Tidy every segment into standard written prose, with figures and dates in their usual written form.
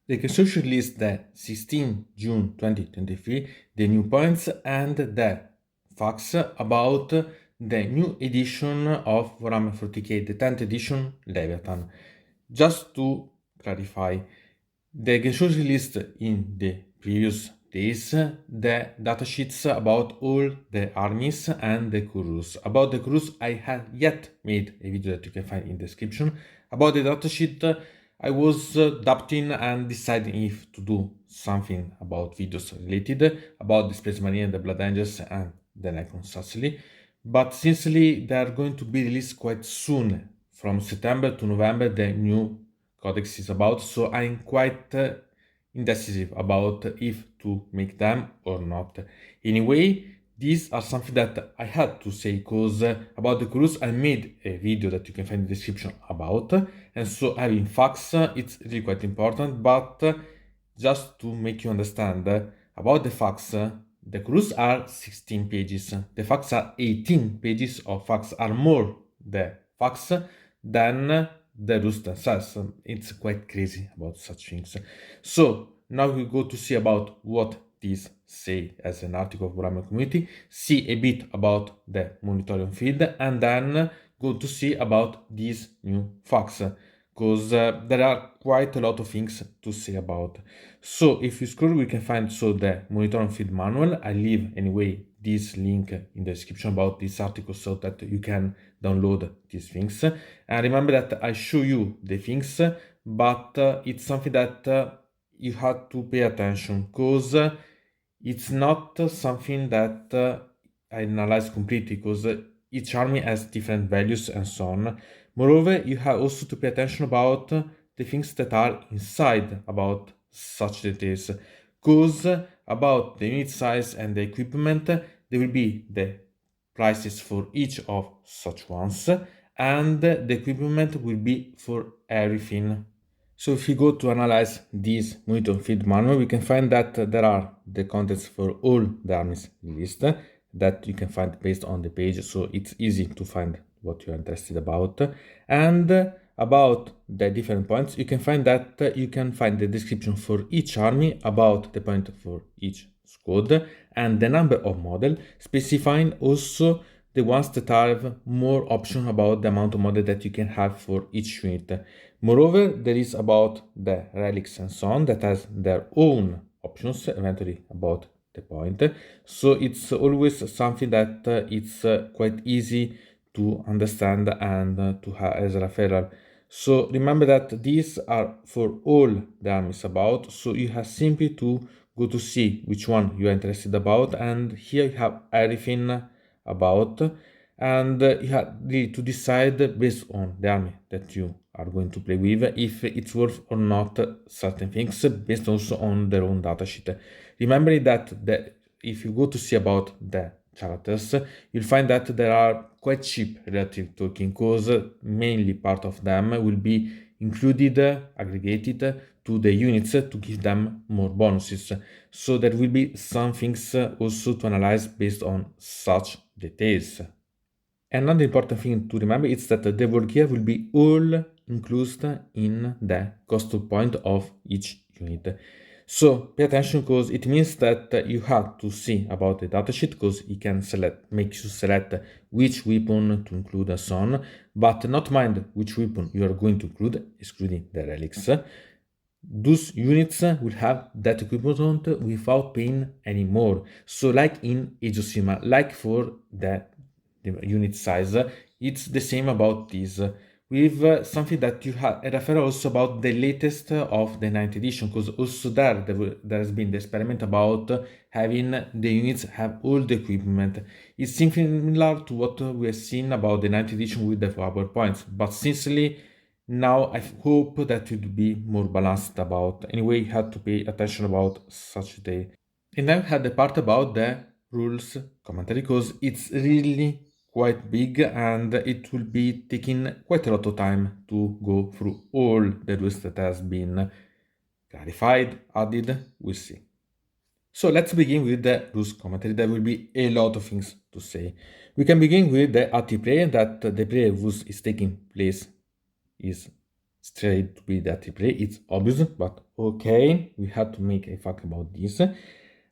The Consortium lists the 16 June 2023, the new points and the facts about the new edition of Warhammer 40k, the 10th edition Leviathan. Just to clarify, the Consortium list in the previous days the datasheets about all the armies and the crews. About the crews, I have yet made a video that you can find in the description. About the datasheet, I was doubting and deciding if to do something about videos related about the Space Marine, the Blood Angels, and the Necron Sassily. But sincerely, they are going to be released quite soon. From September to November, the new codex is about, so I'm quite indecisive about if to make them or not. Anyway, these are something that I had to say because about the cruise I made a video that you can find in the description about, and so having facts it's really quite important. But just to make you understand about the facts, the cruise are 16 pages, the facts are 18 pages of facts, are more the facts than the rules themselves. It's quite crazy about such things. So now we go to see about what these say as an article of Warhammer community, see a bit about the Munitorum feed, and then go to see about these new facts, because there are quite a lot of things to say about. So if you scroll, we can find the Munitorum feed manual. I leave anyway this link in the description about this article so that you can download these things. And remember that I show you the things, but it's something that you have to pay attention, because it's not something that I analyze completely, because each army has different values and so on. Moreover, you have also to pay attention about the things that are inside about such details, because about the unit size and the equipment, there will be the prices for each of such ones, and the equipment will be for everything. So if you go to analyze this Munitorum feed manual, we can find that there are the contents for all the armies list that you can find based on the page, so it's easy to find what you are interested about. And about the different points, you can find that you can find the description for each army about the point for each squad and the number of model, specifying also the ones that have more option about the amount of model that you can have for each unit. Moreover, there is about the relics and so on that has their own options eventually about the point. So it's always something that it's quite easy to understand and to have as a referral. So remember that these are for all the armies about, so you have simply to go to see which one you are interested about, and here you have everything about, and you have really to decide based on the army that you are going to play with if it's worth or not certain things based also on their own datasheet. Remember that if you go to see about the characters, you'll find that they are quite cheap relative talking, because mainly part of them will be included, aggregated to the units to give them more bonuses. So there will be some things also to analyze based on such details. Another important thing to remember is that the Wargear will be all included in the cost point of each unit. So pay attention, because it means that you have to see about the datasheet, because it can make you select which weapon to include and so on, but not mind which weapon you are going to include, excluding the relics. Those units will have that equipment without paying any more. So like in Age of Sigmar, like for the unit size, it's the same about this, with something that you have a referral also about the latest of the 9th edition, because also there has been the experiment about having the units have all the equipment. It's similar to what we have seen about the 9th edition with the power points, but sincerely now I hope that it will be more balanced about. Anyway, you have to pay attention about such day. And then we had the part about the rules commentary, because it's really quite big and it will be taking quite a lot of time to go through all the rules that has been clarified, added, we'll see. So let's begin with the rules commentary. There will be a lot of things to say. We can begin with the active player, that the player who is taking place is straight to be the AAA. It's obvious, but okay, we have to make a fact about this.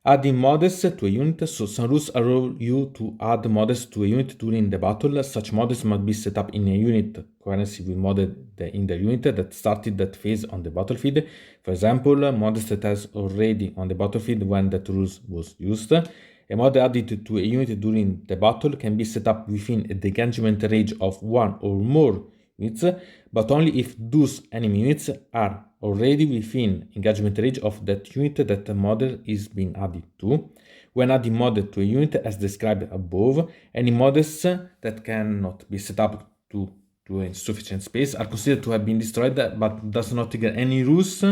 Adding models to a unit. So some rules allow you to add models to a unit during the battle. Such models must be set up in a unit coherency with model in the unit that started that phase on the battlefield. For example, models that has already on the battlefield when that rules was used. A model added to a unit during the battle can be set up within the engagement range of one or more units, but only if those enemy units are already within engagement range of that unit that the model is being added to. When adding model to a unit as described above, any models that cannot be set up to insufficient space are considered to have been destroyed, but does not trigger any rules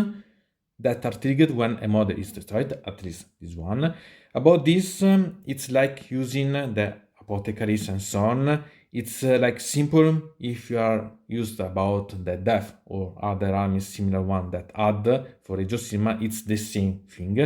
that are triggered when a model is destroyed, at least this one. About this, it's like using the apothecaries and so on. It's like simple if you are used about the death or other armies similar one that add for a Sigma, it's the same thing.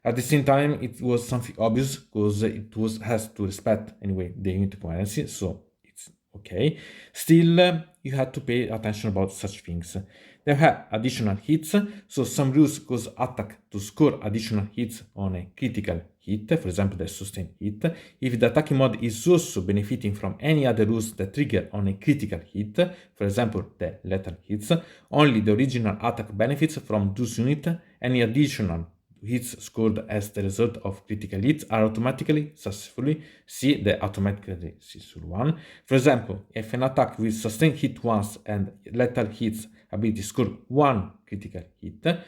At the same time, it was something obvious because it has to respect anyway the unit coherency, so it's okay. Still, you have to pay attention about such things. They have additional hits, so some rules cause attack to score additional hits on a critical hit, for example the sustained hit. If the attacking mod is also benefiting from any other rules that trigger on a critical hit, for example the lethal hits, only the original attack benefits from those units. Any additional hits scored as the result of critical hits are automatically successfully. See the automatically successful one. For example, if an attack with sustained hit once and lethal hits ability score one critical hit,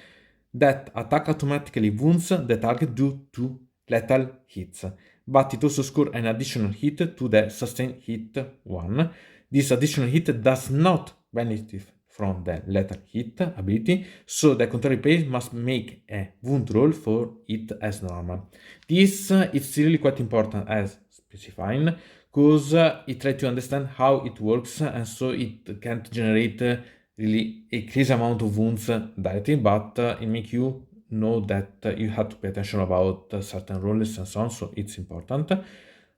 that attack automatically wounds the target due to lethal hits, but it also scores an additional hit to the sustained hit one. This additional hit does not benefit from the lethal hit ability, so the contrary player must make a wound roll for it as normal. This is really quite important as specifying, because it tries to understand how it works, and so it can't generate really a crazy amount of wounds directly, but it makes you know that you have to pay attention about certain rolls and so on, so it's important.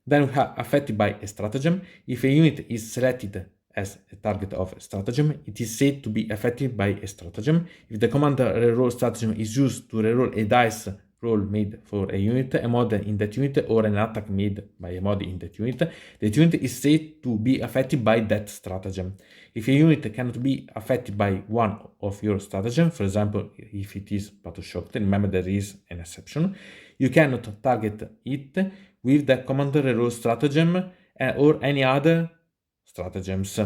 Then we have affected by a stratagem. If a unit is selected as a target of a stratagem, it is said to be affected by a stratagem. If the command reroll stratagem is used to reroll a dice roll made for a unit, a mod in that unit, or an attack made by a mod in that unit is said to be affected by that stratagem. If a unit cannot be affected by one of your stratagem, for example, if it is battle shocked, remember there is an exception, you cannot target it with the command reroll stratagem or any other stratagems.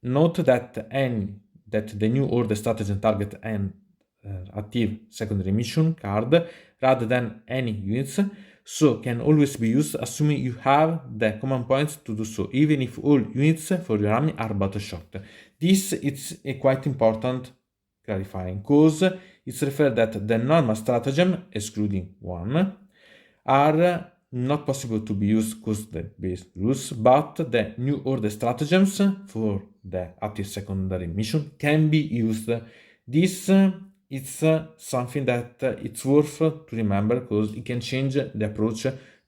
Note that the new order stratagem target an active secondary mission card rather than any units, so can always be used assuming you have the command points to do so, even if all units for your army are battle shocked. This is a quite important clarifying, because it's referred that the normal stratagem, excluding one, are not possible to be used because the base rules, but the new order stratagems for the active secondary mission can be used. This it's something that it's worth to remember, because it can change the approach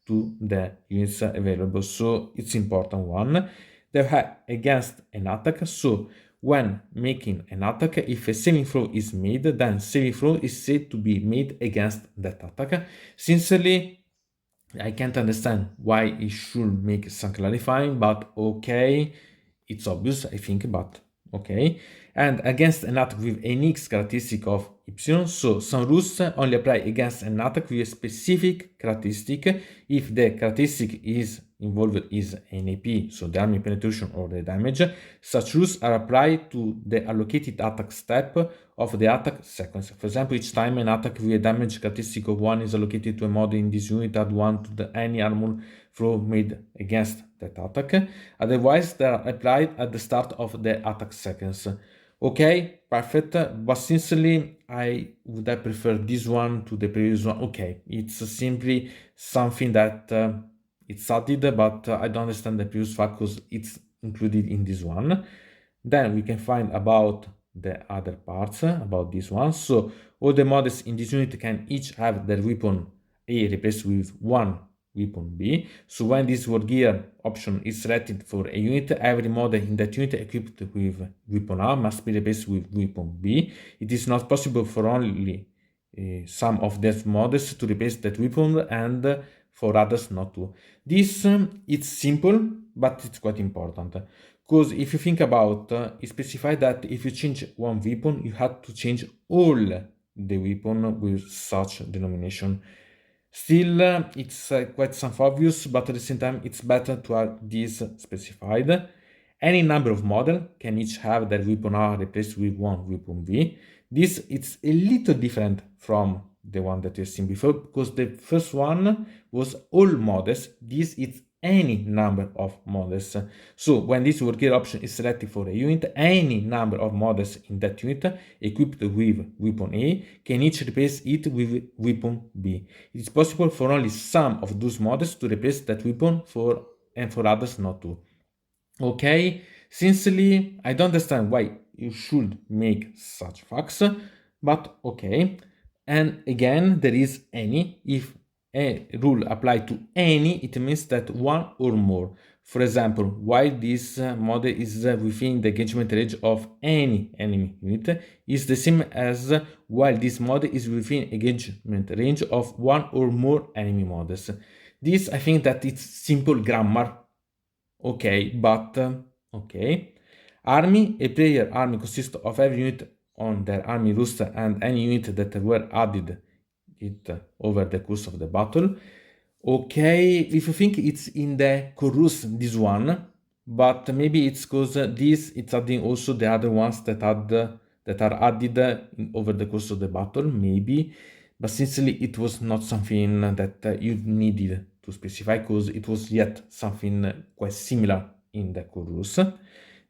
to the units available, so it's important one. They have against an attack, so when making an attack, if a saving throw is made, then saving throw is said to be made against that attack. Sincerely, I can't understand why it should make some clarifying, but okay, it's obvious, I think, but okay. And against an attack with an X characteristic of Y, so some rules only apply against an attack with a specific characteristic if the characteristic is involved is an AP, so the army penetration or the damage. Such rules are applied to the allocated attack step of the attack sequence. For example, each time an attack with a damage characteristic of 1 is allocated to a mod in this unit, add 1 to any armor throw made against that attack. Otherwise, they are applied at the start of the attack sequence. Okay, perfect, but sincerely, I would have preferred this one to the previous one. Okay, it's simply something that it's added, but I don't understand the previous fact because it's included in this one. Then we can find about the other parts about this one. So all the models in this unit can each have their weapon A replaced with one weapon B. So when this Wargear option is selected for a unit, every model in that unit equipped with weapon A must be replaced with weapon B. It is not possible for only some of these models to replace that weapon and for others not to. This it's simple, but it's quite important. Because if you think about, it specifies that if you change one weapon, you have to change all the weapon with such denomination. Still, it's quite some obvious, but at the same time, it's better to have this specified. Any number of models can each have their weapon A replaced with one weapon B. This it's a little different from the one that we've seen before, because the first one was all models. This is any number of models. So when this Wargear option is selected for a unit, any number of models in that unit equipped with weapon A can each replace it with weapon B. It is possible for only some of those models to replace that weapon and for others not to. Okay, sincerely, I don't understand why you should make such facts, but okay. And again, there is any. If a rule applied to any, it means that one or more. For example, while this model is within the engagement range of any enemy unit, is the same as while this model is within engagement range of one or more enemy models. This, I think that it's simple grammar. Okay, but okay. Army, a player army consists of every unit on their army roster and any unit that were added it over the course of the battle. Okay, if you think it's in the chorus, this one, but maybe it's because this it's adding also the other ones that are added over the course of the battle, maybe. But sincerely, it was not something that you needed to specify, because it was yet something quite similar in the chorus.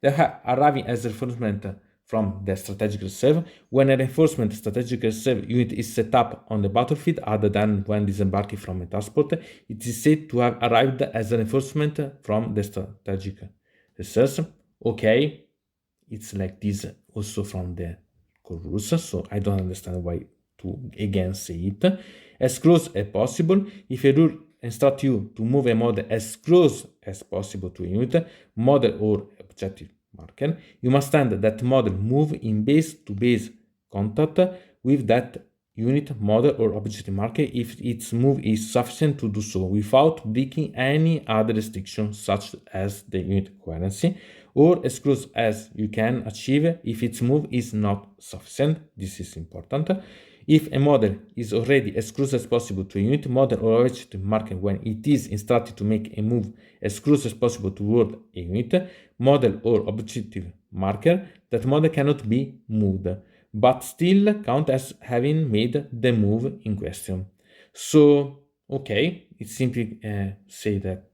They are arriving as reinforcement from the strategic reserve. When a reinforcement strategic reserve unit is set up on the battlefield, other than when disembarking from a transport, it is said to have arrived as a reinforcement from the strategic reserves. Okay, it's like this also from the chorus, so I don't understand why to again say it. As close as possible. If a rule instructs you to move a model as close as possible to a unit, model or objective marker, you must stand that model move in base-to-base contact with that unit, model, or objective marker if its move is sufficient to do so without breaking any other restriction, such as the unit coherency, or as close as you can achieve if its move is not sufficient. This is important. If a model is already as close as possible to a unit, model, or objective marker when it is instructed to make a move as close as possible toward a unit, model, or objective marker, that model cannot be moved, but still count as having made the move in question. So, okay, it simply say that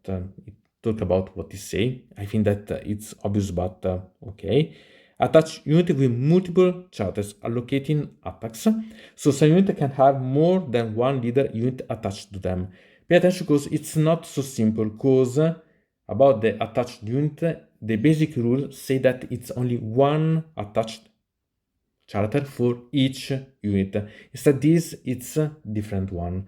it talk about what it say. I think that it's obvious, but okay. Attach unit with multiple charters allocating attacks. So some unit can have more than one leader unit attached to them. Pay attention, because it's not so simple, because about the attached unit, the basic rule say that it's only one attached charter for each unit. Instead, this it's a different one.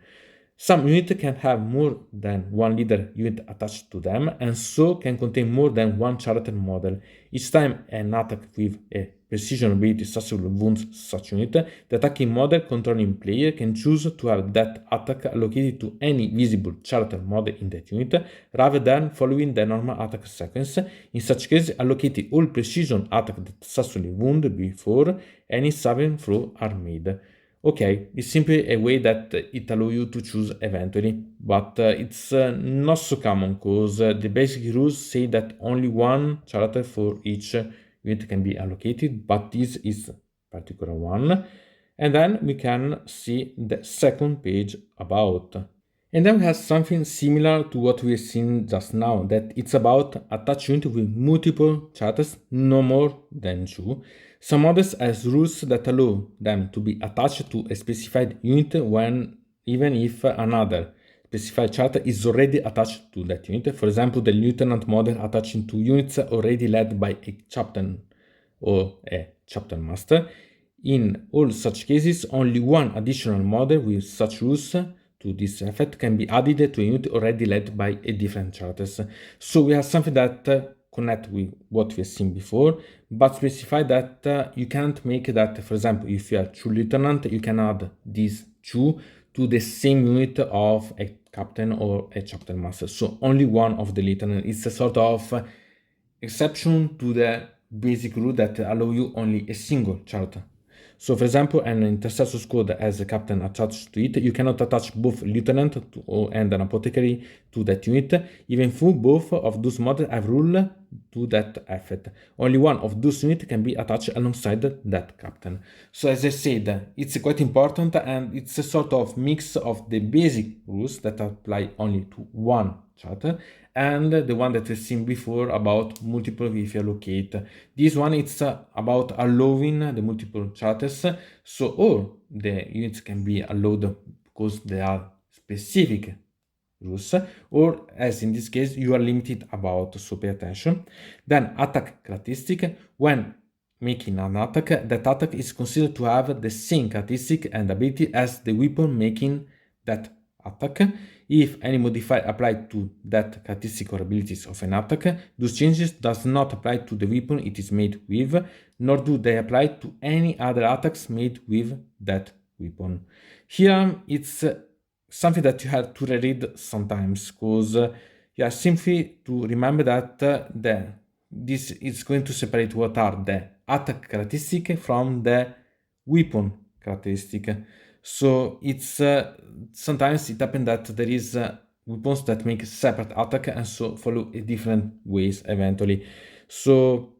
Some units can have more than one leader unit attached to them, and so can contain more than one charter model. Each time an attack with a precision ability successfully wounds such unit, the attacking model controlling player can choose to have that attack allocated to any visible charter model in that unit, rather than following the normal attack sequence. In such case, allocate all precision attacks that successfully wound before any saving throw are made. Okay, it's simply a way that it allows you to choose eventually, but it's not so common, because the basic rules say that only one charter for each unit can be allocated, but this is a particular one. And then we can see the second page about. And then we have something similar to what we have seen just now, that it's about attach unit with multiple charters, no more than 2. Some models has rules that allow them to be attached to a specified unit even if another specified charter is already attached to that unit. For example, the lieutenant model attaching to units already led by a captain or a chapter master. In all such cases, only one additional model with such rules to to this effect can be added to a unit already led by a different charters. So we have something that connect with what we have seen before, but specify that you can't make that, for example, if you are 2 lieutenant, you can add these 2 to the same unit of a captain or a chapter master. So only one of the lieutenant. It's a sort of exception to the basic rule that allow you only a single charter. So for example, an intercessor squad has a captain attached to it. You cannot attach both lieutenant and an apothecary to that unit, even though both of those models have rule to that effect. Only one of those units can be attached alongside that captain. So as I said, it's quite important, and it's a sort of mix of the basic rules that apply only to one charter and the one that we've seen before about multiple if you allocate. This one, it's about allowing the multiple charters, so all the units can be allowed because they are specific rules, or as in this case you are limited about, so pay attention. Then attack characteristic. When making an attack, that attack is considered to have the same characteristic and ability as the weapon making that attack. If any modifier applied to that characteristic or abilities of an attack, those changes does not apply to the weapon it is made with, nor do they apply to any other attacks made with that weapon. Here it's something that you have to reread sometimes, because you have simply to remember that this is going to separate what are the attack characteristic from the weapon characteristic. So it's sometimes it happens that there is weapons that make separate attack and so follow a different ways eventually. So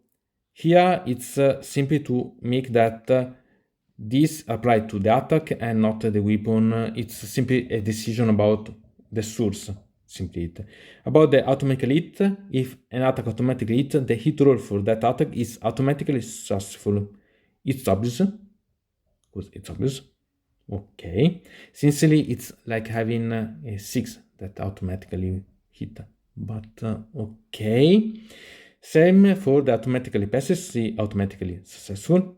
here it's simply to make that this apply to the attack and not the weapon. It's simply a decision about the source. Simply it. About the automatically hit, if an attack automatically hit, the hit roll for that attack is automatically successful. It's obvious, because it's obvious. Okay, sincerely it's like having a 6 that automatically hit, but okay. Same for the automatically passes, see automatically successful,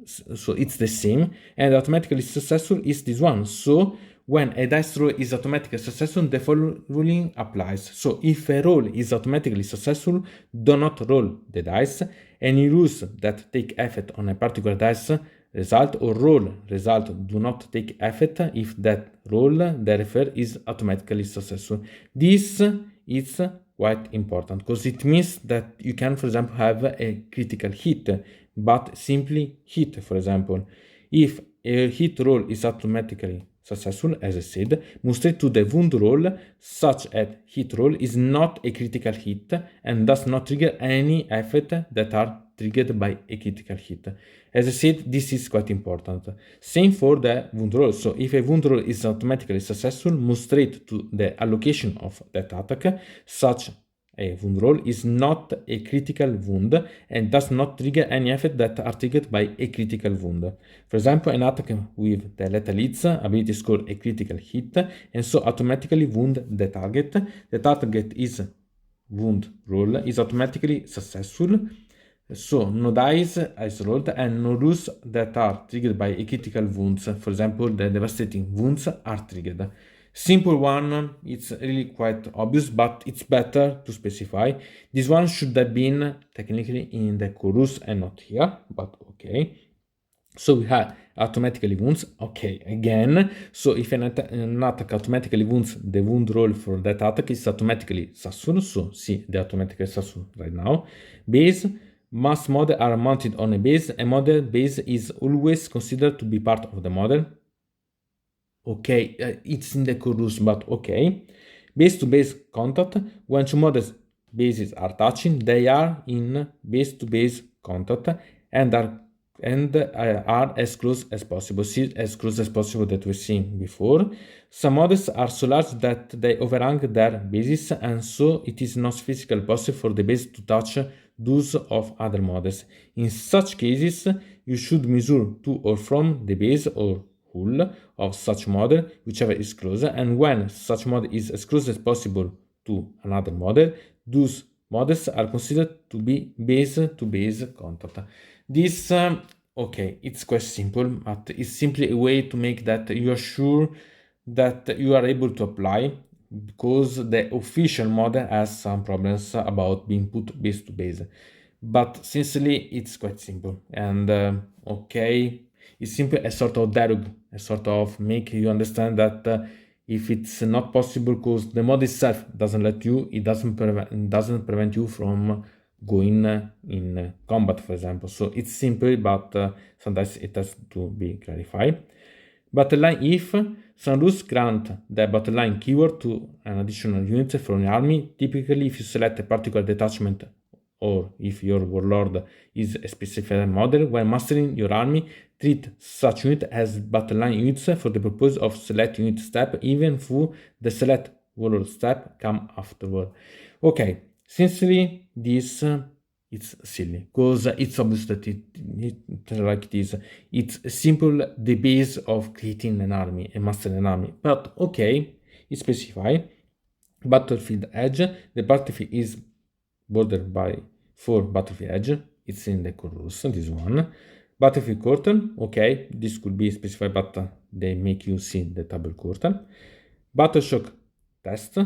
so it's the same, and automatically successful is this one. So when a dice roll is automatically successful, the following applies. So if a roll is automatically successful, do not roll the dice. Any rules that take effect on a particular dice result or roll result do not take effect if that roll they refer is automatically successful. This is quite important because it means that you can, for example, have a critical hit, but simply hit. For example, if a hit roll is automatically successful, as I said, move straight to the wound roll, such as hit roll is not a critical hit and does not trigger any effect that are triggered by a critical hit. As I said, this is quite important. Same for the wound roll. So if a wound roll is automatically successful, move straight to the allocation of that attack. Such a wound roll is not a critical wound and does not trigger any effect that are triggered by a critical wound. For example, an attack with the lethal hits ability score a critical hit and so automatically wound the target. The target is wound roll is automatically successful. So no dice is rolled and no rules that are triggered by a critical wounds. For example, the devastating wounds are triggered. Simple one, it's really quite obvious, but it's better to specify. This one should have been technically in the chorus and not here, but okay. So we have automatically wounds, okay, again. So if an attack automatically wounds, the wound roll for that attack is automatically successful. So see the automatically successful right now. Base. Mass models are mounted on a base. A model base is always considered to be part of the model. Okay, it's in the chorus, but okay. Base-to-base contact. When two models bases are touching, they are in base-to-base contact and are as close as possible. See, as close as possible that we've seen before. Some models are so large that they overhang their bases, and so it is not physically possible for the base to touch those of other models. In such cases, you should measure to or from the base or hull of such model, whichever is closer, and when such model is as close as possible to another model, those models are considered to be base-to-base contact. This, okay, it's quite simple, but it's simply a way to make that you are sure that you are able to apply, because the official model has some problems about being put base to base. But sincerely, it's quite simple, and okay, it's simply a sort of dialogue, a sort of make you understand that if it's not possible because the mod itself doesn't let you, it doesn't prevent you from going in combat, for example. So it's simple, but sometimes it has to be clarified. Battleline if some rules grant the battleline keyword to an additional unit from your army. Typically, if you select a particular detachment or if your warlord is a specified model, when mastering your army, treat such unit as battleline units for the purpose of select unit step, even though the select warlord step come afterward. Okay, sincerely, this it's silly because it's obvious that it like this. It's simple the base of creating an army and mastering an army, but okay, it's specified. Battlefield edge. The battlefield is bordered by 4 battlefield edge. It's in the core rules, this one. Battlefield quarter, okay, this could be specified, but they make you see the table quarter. Battle shock test.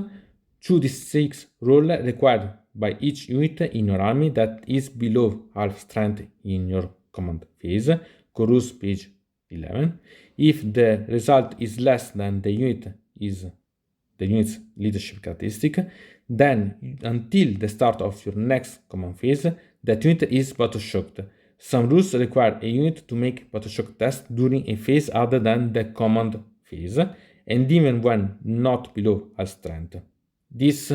2d6 roll required by each unit in your army that is below half strength in your command phase. Core rules page 11. If the result is less than the unit's leadership characteristic, then until the start of your next command phase, that unit is battle shocked. Some rules require a unit to make battle shock test during a phase other than the command phase, and even when not below half strength. This,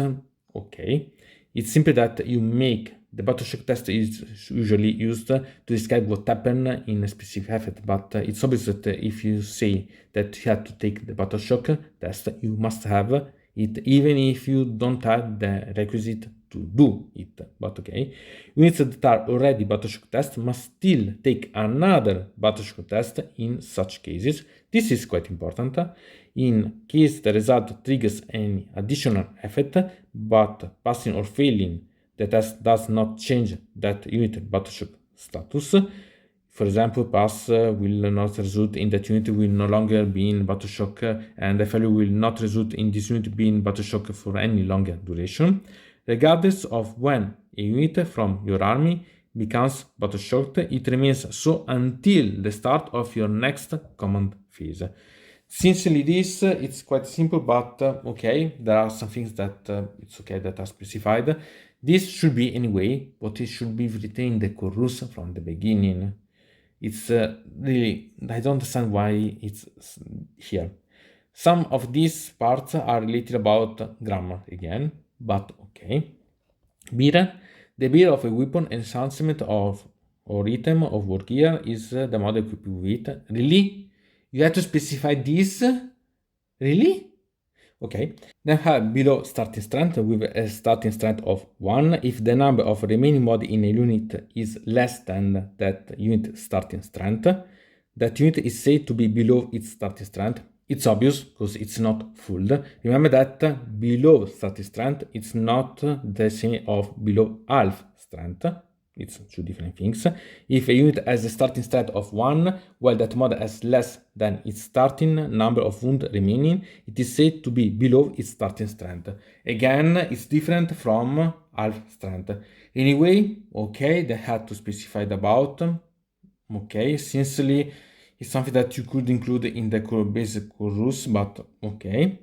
okay, it's simply that you make the battle shock test is usually used to describe what happened in a specific effort, but it's obvious that if you say that you have to take the battle shock test, you must have it even if you don't have the requisite to do it. But okay, units that are already battle shock test must still take another battle shock test in such cases. This is quite important. In case the result triggers any additional effect, but passing or failing the test does not change that unit battle shock status. For example, pass will not result in that unit will no longer be in battle shock, and the failure will not result in this unit being battle shock for any longer duration. Regardless of when a unit from your army becomes battle shocked, it remains so until the start of your next command phase. Sincerely, this it's quite simple, but okay, there are some things that it's okay that are specified. This should be anyway, but it should be written in the core rules from the beginning. It's really, I don't understand why it's here. Some of these parts are related about grammar again, but okay. Beer. The beer of a weapon enhancement of or item of Wargear is the model equipped with it. Really? You have to specify this? Really? Okay. Then have below starting strength with a starting strength of 1 if the number of remaining mod in a unit is less than that unit starting strength. That unit is said to be below its starting strength. It's obvious because it's not full. Remember that below starting strength, it's not the same of below half strength. It's two different things. If a unit has a starting strength of 1, while that mod has less than its starting number of wounds remaining, it is said to be below its starting strength. Again, it's different from half strength. Anyway, okay, they had to specify about. Okay, sincerely, it's something that you could include in the basic core rules, but okay.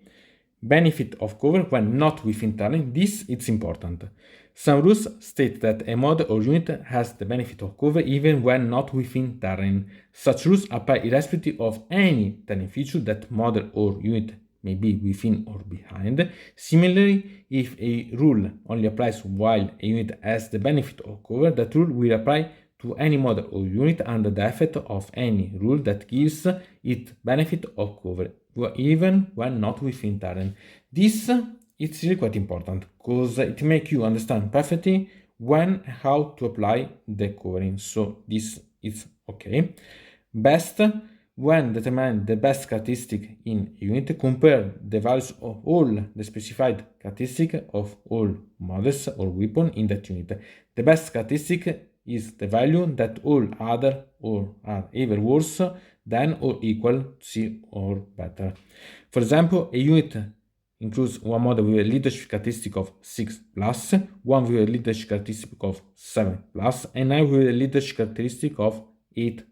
Benefit of cover when not within terrain. This it's important. Some rules state that a mod or unit has the benefit of cover even when not within terrain. Such rules apply irrespective of any terrain feature that model or unit may be within or behind. Similarly, if a rule only applies while a unit has the benefit of cover, that rule will apply to any model or unit under the effect of any rule that gives it benefit of cover, even when not within terrain. This it's really quite important because it makes you understand perfectly when and how to apply the covering. So this is okay. Best. When determine the best characteristic in a unit, compare the values of all the specified characteristic of all models or weapon in that unit. The best characteristic is the value that all other or are ever worse than or equal to C or better. For example, a unit includes one model with a leadership characteristic of 6+, one with a leadership characteristic of 7+, and nine with a leadership characteristic of 8+.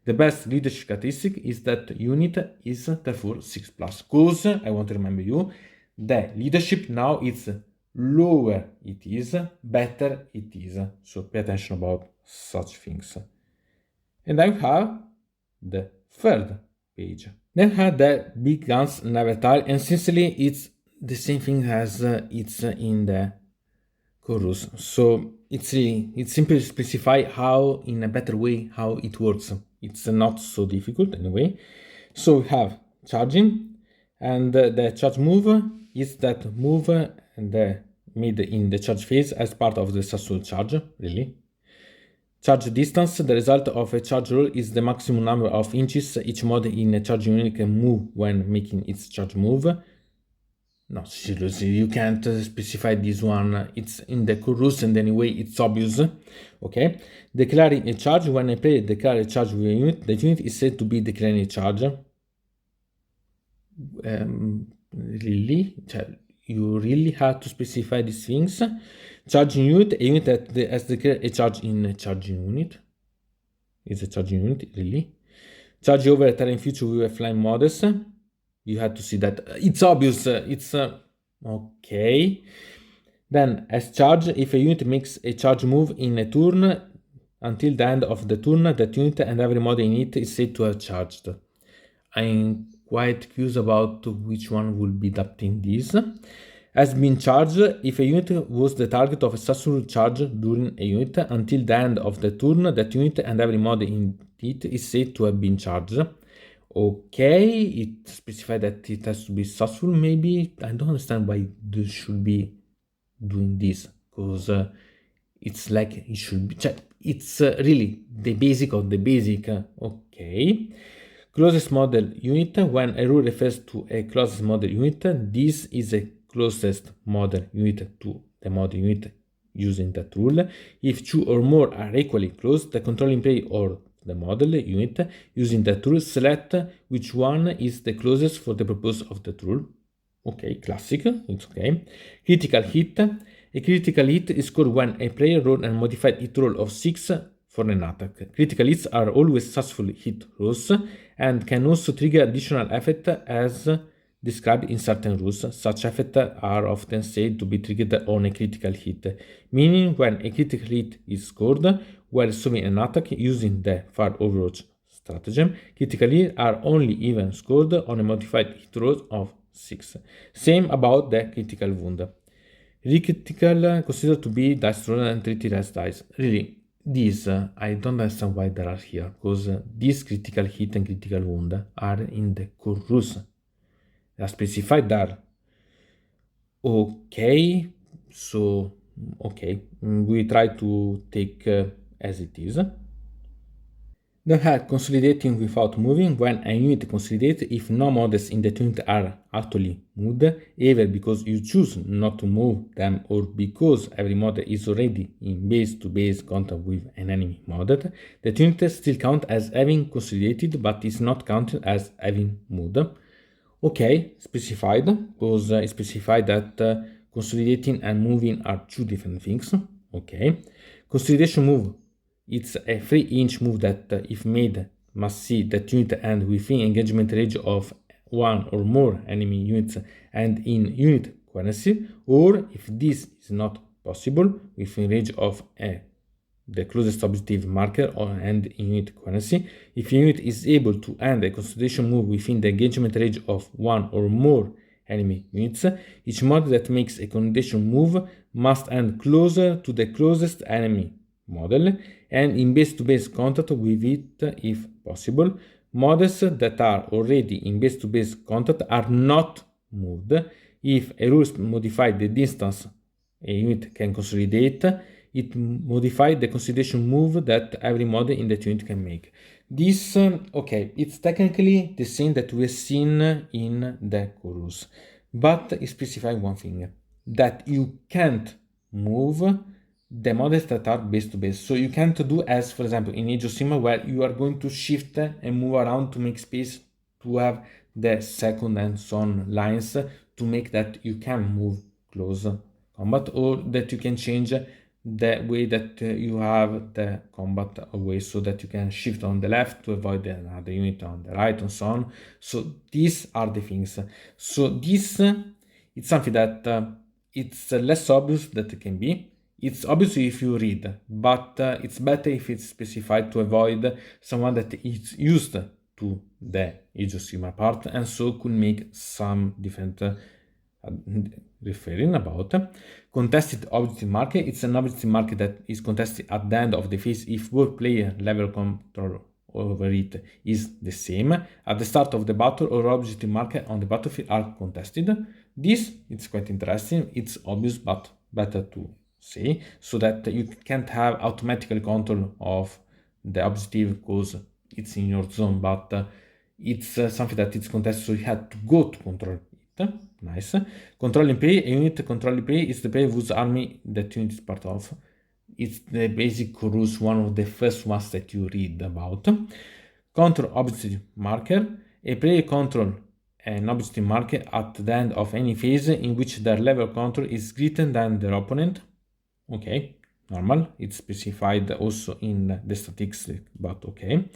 The best leadership characteristic is that unit is therefore 6+. Because I want to remember you, the leadership now is lower it is, better it is. So pay attention about such things. And I have the third page. Then have the big guns naval tile, and sincerely it's the same thing as it's in the chorus. So it's simply specify how in a better way how it works. It's not so difficult anyway. So we have charging, and the charge move is that move made in the charge phase as part of the successful charge, really. Charge distance, the result of a charge roll is the maximum number of inches each mod in a charge unit can move when making its charge move. No, seriously, you can't specify this one. It's in the core rules, and anyway, it's obvious. Okay. Declaring a charge. When a player declares a charge with a unit, the unit is said to be declaring a charge. Really? You really have to specify these things. Charging unit, a unit that has declared a charge in a charging unit. It's a charging unit, really. Charge over a terrain future with a flying models. You have to see that. It's obvious. It's okay. Then, as charge, if a unit makes a charge move in a turn, until the end of the turn, that unit and every model in it is said to have charged. I'm quite curious about which one will be adapting this. Has been charged if a unit was the target of a successful charge during a unit until the end of the turn, that unit and every model in it is said to have been charged. Okay, it specifies that it has to be successful. Maybe I don't understand why they should be doing this, because it's like it should be. It's really the basic of the basic. Okay. Closest model unit. When a rule refers to a closest model unit, this is a closest model unit to the model unit using that rule. If two or more are equally close, the controlling player or the model unit using that rule select which one is the closest for the purpose of that rule. Okay, classic, it's okay. Critical hit. A critical hit is scored when a player rolls a modified hit roll of 6 for an attack. Critical hits are always successful hit rolls and can also trigger additional effect as described in certain rules. Such effects are often said to be triggered on a critical hit, meaning when a critical hit is scored while solving an attack using the far overwatch stratagem, critical hits are only even scored on a modified hit roll of 6. Same about the critical wound. Critical considered to be dice roll and treated as dice. Really, these I don't understand why they are here, because these critical hit and critical wound are in the core rules. They are specified there. Okay, so okay, we try to take as it is. Then have consolidating without moving. When a unit consolidates, if no models in the unit are actually moved, either because you choose not to move them or because every model is already in base-to-base contact with an enemy model, the unit still counts as having consolidated but is not counted as having moved. Okay, specified, because it specified that consolidating and moving are two different things. Okay, consolidation move. It's a 3-inch move that, if made, must see that unit and within engagement range of one or more enemy units and in unit currency, or if this is not possible, within range of the closest objective marker and in unit currency. If a unit is able to end a consolidation move within the engagement range of one or more enemy units, each model that makes a consolidation move must end closer to the closest enemy model and in base-to-base contact with it if possible. Models that are already in base-to-base contact are not moved. If a rule modifies the distance a unit can consolidate, it modifies the consolidation move that every model in that unit can make. This, okay, it's technically the same that we've seen in the core rules, but it specifies one thing, that you can't move the models that are base to base. So you can't do as, for example, in Age of Sigmar, where you are going to shift and move around to make space to have the second and so on lines to make that you can move close combat, or that you can change the way that you have the combat away, so that you can shift on the left to avoid another unit on the right and so on. So these are the things. So this it's something that it's less obvious that it can be. It's obvious if you read, but it's better if it's specified to avoid someone that is used to the Age of Sigmar part and so could make some different referring about. Contested objective marker. It's an objective marker that is contested at the end of the phase if both player level control over it is the same. At the start of the battle, or objective marker on the battlefield are contested. This it's quite interesting. It's obvious, but better to say, so that you can't have automatically control of the objective because it's in your zone, but it's something that it's contested, so you have to go to control it. Nice. Controlling prey. A unit controlling prey is the player whose army that unit is part of. It's the basic rules, one of the first ones that you read about. Control objective marker. A player control an objective marker at the end of any phase in which their level of control is greater than their opponent. Okay, normal. It's specified also in the statistics, but okay.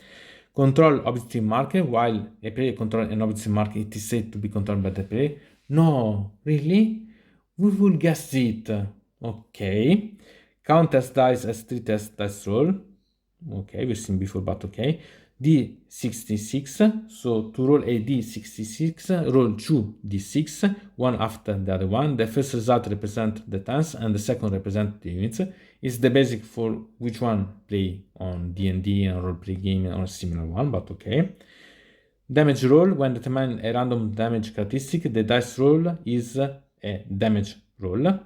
Control objective marker. While a player controls an objective marker, it is said to be controlled by the player. No, really? We will guess it. Okay. Count as dice as 3 test dice roll. Okay, we've seen before, but okay. D66. So to roll a D66, roll 2 D6, one after the other one. The first result represents the turns and the second represents the units. It's the basic for which one play on D&D and roleplay game or a similar one, but okay. Damage roll. When determining a random damage characteristic, the dice roll is a damage roll.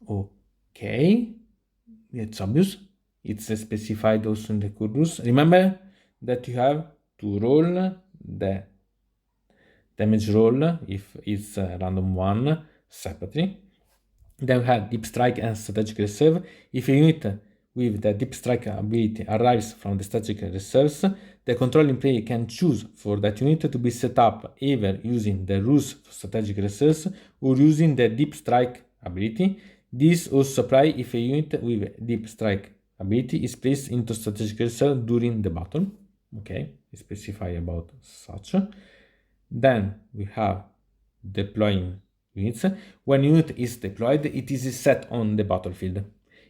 Okay, it's obvious. It's specified also in the code rules. Remember that you have to roll the damage roll if it's a random one separately. Then we have Deep Strike and Strategic Reserve. If a unit with the Deep Strike ability arrives from the Strategic Reserves, the controlling player can choose for that unit to be set up either using the rules for Strategic Reserves or using the Deep Strike ability. This also applies if a unit with Deep Strike ability is placed into Strategic Reserve during the battle. Okay, specify about such. Then we have deploying units. When unit is deployed, it is set on the battlefield.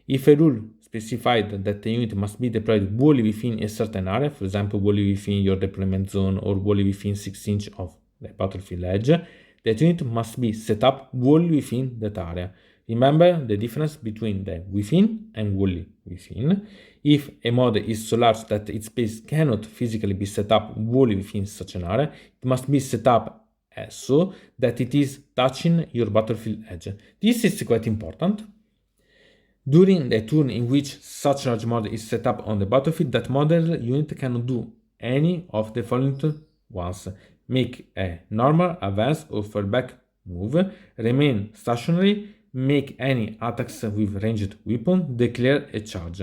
If a rule specified that the unit must be deployed wholly within a certain area, for example, wholly within your deployment zone or wholly within 6 inches of the battlefield edge, that unit must be set up wholly within that area. Remember the difference between the within and wholly within. If a model is so large that its base cannot physically be set up wholly within such an area, it must be set up so that it is touching your battlefield edge. This is quite important. During the turn in which such large model is set up on the battlefield, that model unit cannot do any of the following ones: make a normal, advance, or fall back move, remain stationary, make any attacks with ranged weapon, declare a charge.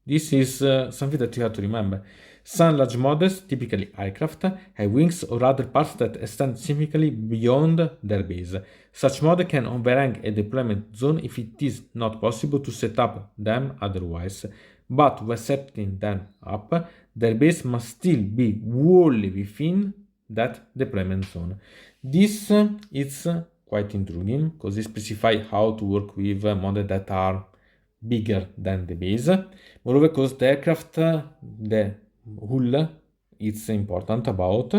This is something that you have to remember. Some large models, typically aircraft, have wings or other parts that extend significantly beyond their base. Such models can overhang a deployment zone if it is not possible to set up them otherwise. But when setting them up, their base must still be wholly within that deployment zone. This is quite intriguing because it specifies how to work with models that are bigger than the base. Moreover, because the aircraft, the hull, it's important about.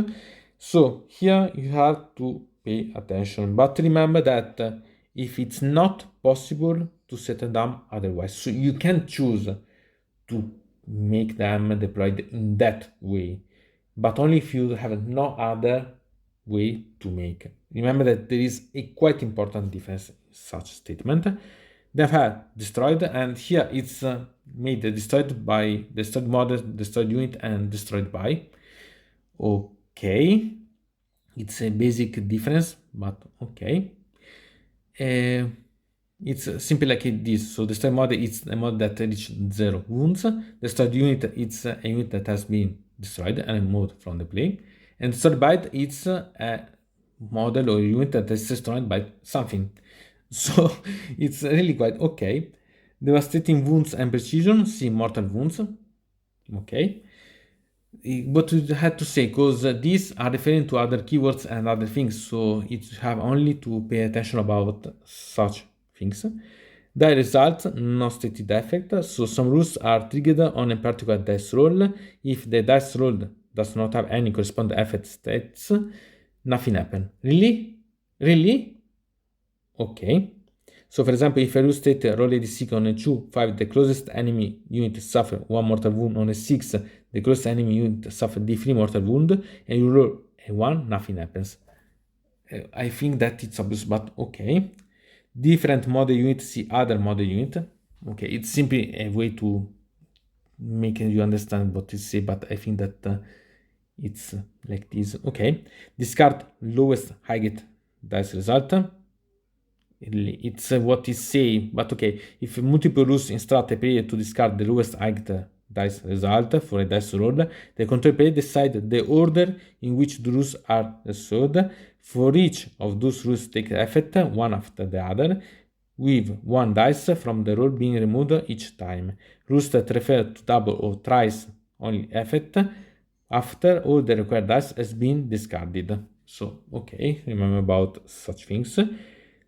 So here you have to pay attention. But remember that if it's not possible to set them otherwise, so you can choose to make them deployed in that way, but only if you have no other way to make. Remember that there is a quite important difference in such statement. They have destroyed, and here it's made destroyed by destroyed model, destroyed unit, and destroyed by. Okay, it's a basic difference, but okay. it's simply like this. So the starter model is a model that reached 0 wounds. The starter unit is a unit that has been destroyed and removed from the play. And the third byte is a model or unit that is destroyed by something. So it's really quite okay. Devastating wounds and precision, see mortal wounds. Okay. But you had to say, because these are referring to other keywords and other things, so you have only to pay attention about such things. Die result, no stated effect, so some rules are triggered on a particular dice roll. If the dice roll does not have any corresponding effect states, nothing happens. Really? Really? Okay. So for example, if a rule state roll a d6 on a 2, 5, the closest enemy unit suffer 1 mortal wound. On a 6, the closest enemy unit suffer d3 mortal wound, and you roll a 1, nothing happens. I think that it's obvious, but okay. Different model unit, see other model unit. Okay, it's simply a way to make you understand what is said, but I think that it's like this. Okay, discard lowest highest dice result. It's what is say, but okay, if multiple rules instruct a player to discard the lowest highest dice result for a dice roll, the control player decides the order in which the rules are resolved. For each of those rules take effect, one after the other, with one dice from the roll being removed each time. Rules that refer to double or thrice only effect after all the required dice has been discarded. So, okay, remember about such things.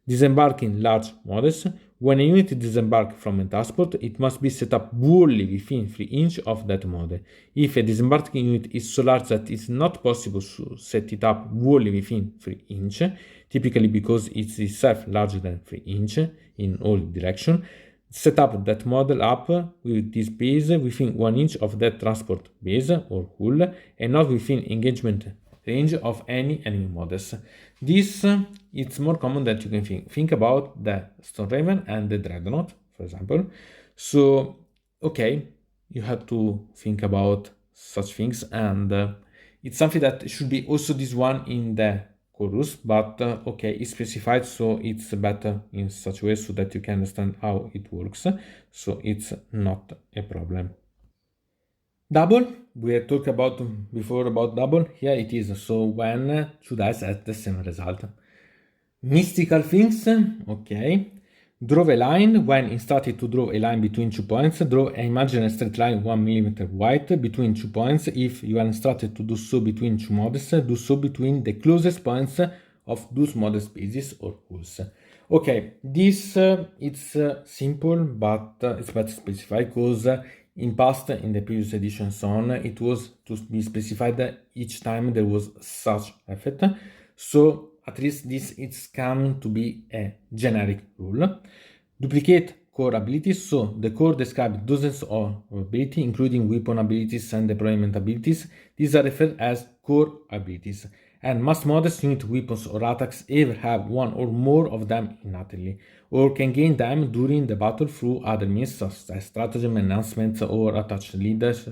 Disembarking large models. When a unit disembarks from a transport, it must be set up wholly within 3 inches of that model. If a disembarking unit is so large that it's not possible to set it up wholly within 3 inches, typically because it is itself larger than 3 inches in all directions, set up that model up with this base within 1 inch of that transport base or hull, and not within engagement range of any enemy models. This it's more common than you can think. Think about the Stormraven and the Dreadnought, for example. So, okay, you have to think about such things, and it's something that should be also this one in the chorus, but okay, it's specified, so it's better in such a way so that you can understand how it works. So it's not a problem. Double, we had talked about before about double. Here it is. So when two dice at the same result. Mystical things, okay. Draw a line. When instructed to draw a line between 2 points, draw an imaginary straight line 1 mm wide between 2 points. If you are instructed to do so between 2 models, do so between the closest points of those model spaces or hulls. Okay, this it's simple, but it's better specified because in past, in the previous edition, so on, it was to be specified each time there was such effect. So at least this it's come to be a generic rule. Duplicate core abilities. So the core describes dozens of abilities, including weapon abilities and deployment abilities. These are referred as core abilities. And most models, unit weapons or attacks ever have one or more of them innately, or can gain them during the battle through other means such as stratagem, enhancements, or attached leaders.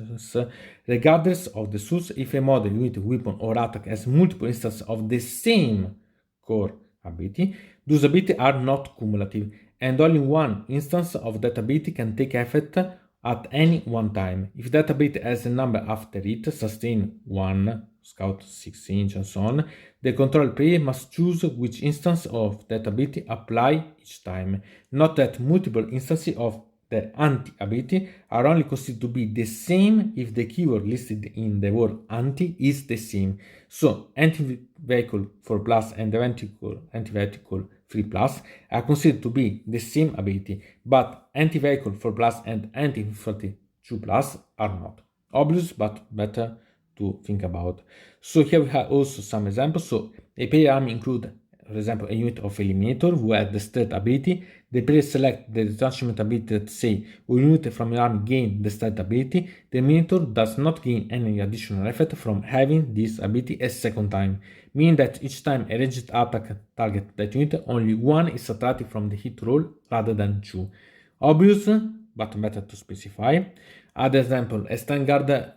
Regardless of the source, if a model, unit, weapon, or attack has multiple instances of the same core ability, those abilities are not cumulative, and only one instance of that ability can take effect at any one time. If that ability has a number after it, sustain 1, scout 6 inch, and so on, the control player must choose which instance of that ability apply each time. Note that multiple instances of the anti-ability are only considered to be the same if the keyword listed in the word anti is the same. So anti-vehicle 4+ and anti-vehicle 3+ are considered to be the same ability, but anti-vehicle 4+ and anti-infantry 2+ are not. Obvious, but better to think about. So here we have also some examples. So a player army include, for example, a unit of Eliminator who has the stealth ability. The player select the detachment ability that say a unit from your army gain the stealth ability. The Eliminator does not gain any additional effect from having this ability a second time, meaning that each time a ranged attack target that unit, only one is subtracted from the hit roll rather than 2. Obvious, but better to specify. Other example, a Standard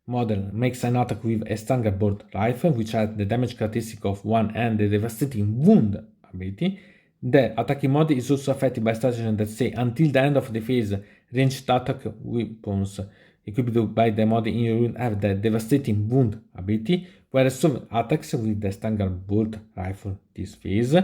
model makes an attack with a standard bolt rifle, which has the damage characteristic of 1 and the devastating wound ability. The attacking mode is also affected by stratagems that say until the end of the phase, ranged attack weapons equipped by the mod in your unit have the devastating wound ability, whereas some attacks with the standard bolt rifle this phase.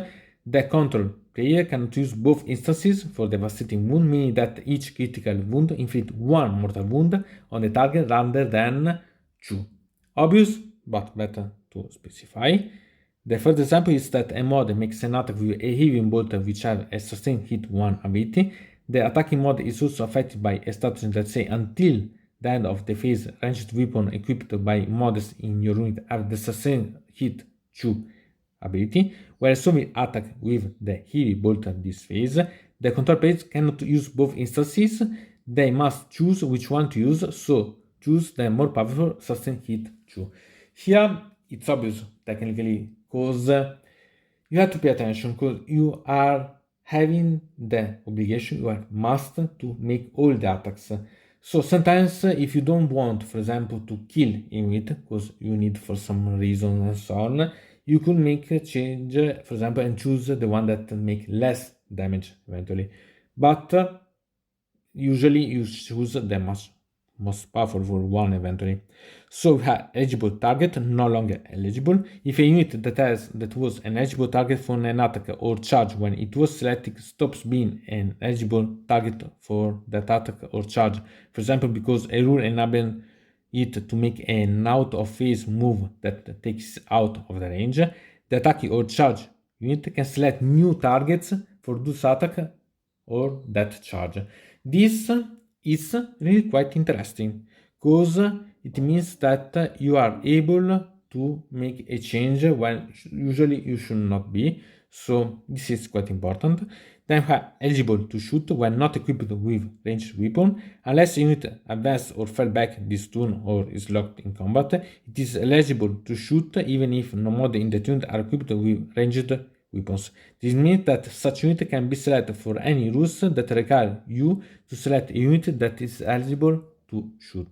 The control player cannot use both instances for devastating wound, meaning that each critical wound inflicts one mortal wound on the target rather than two. Obvious, but better to specify. The first example is that a mod makes an attack with a heavy bolt which have a sustained hit 1 ability. The attacking mod is also affected by a stratagem that say until the end of the phase, ranged weapon equipped by mods in your unit have the sustained hit 2 ability, whereas some will attack with the heavy bolt this phase. The control players cannot use both instances, they must choose which one to use, so choose the more powerful sustained hit 2. Here it's obvious technically because you have to pay attention because you are having the obligation, you are must to make all the attacks. So sometimes if you don't want, for example, to kill a unit because you need for some reason and so on, you could make a change, for example, and choose the one that make less damage eventually. But usually you choose the most powerful one eventually. So we have eligible target no longer eligible. If a unit that was an eligible target for an attack or charge when it was selected stops being an eligible target for that attack or charge, for example because a rule enables it to make an out of phase move that takes out of the range, the attack or charge unit can select new targets for this attack or that charge. This is really quite interesting because it means that you are able to make a change when usually you should not be. So this is quite important. Then we are eligible to shoot when not equipped with ranged weapon. Unless unit advanced or fell back this turn or is locked in combat, it is eligible to shoot even if no mod in the unit are equipped with ranged weapons. This means that such unit can be selected for any rules that require you to select a unit that is eligible to shoot.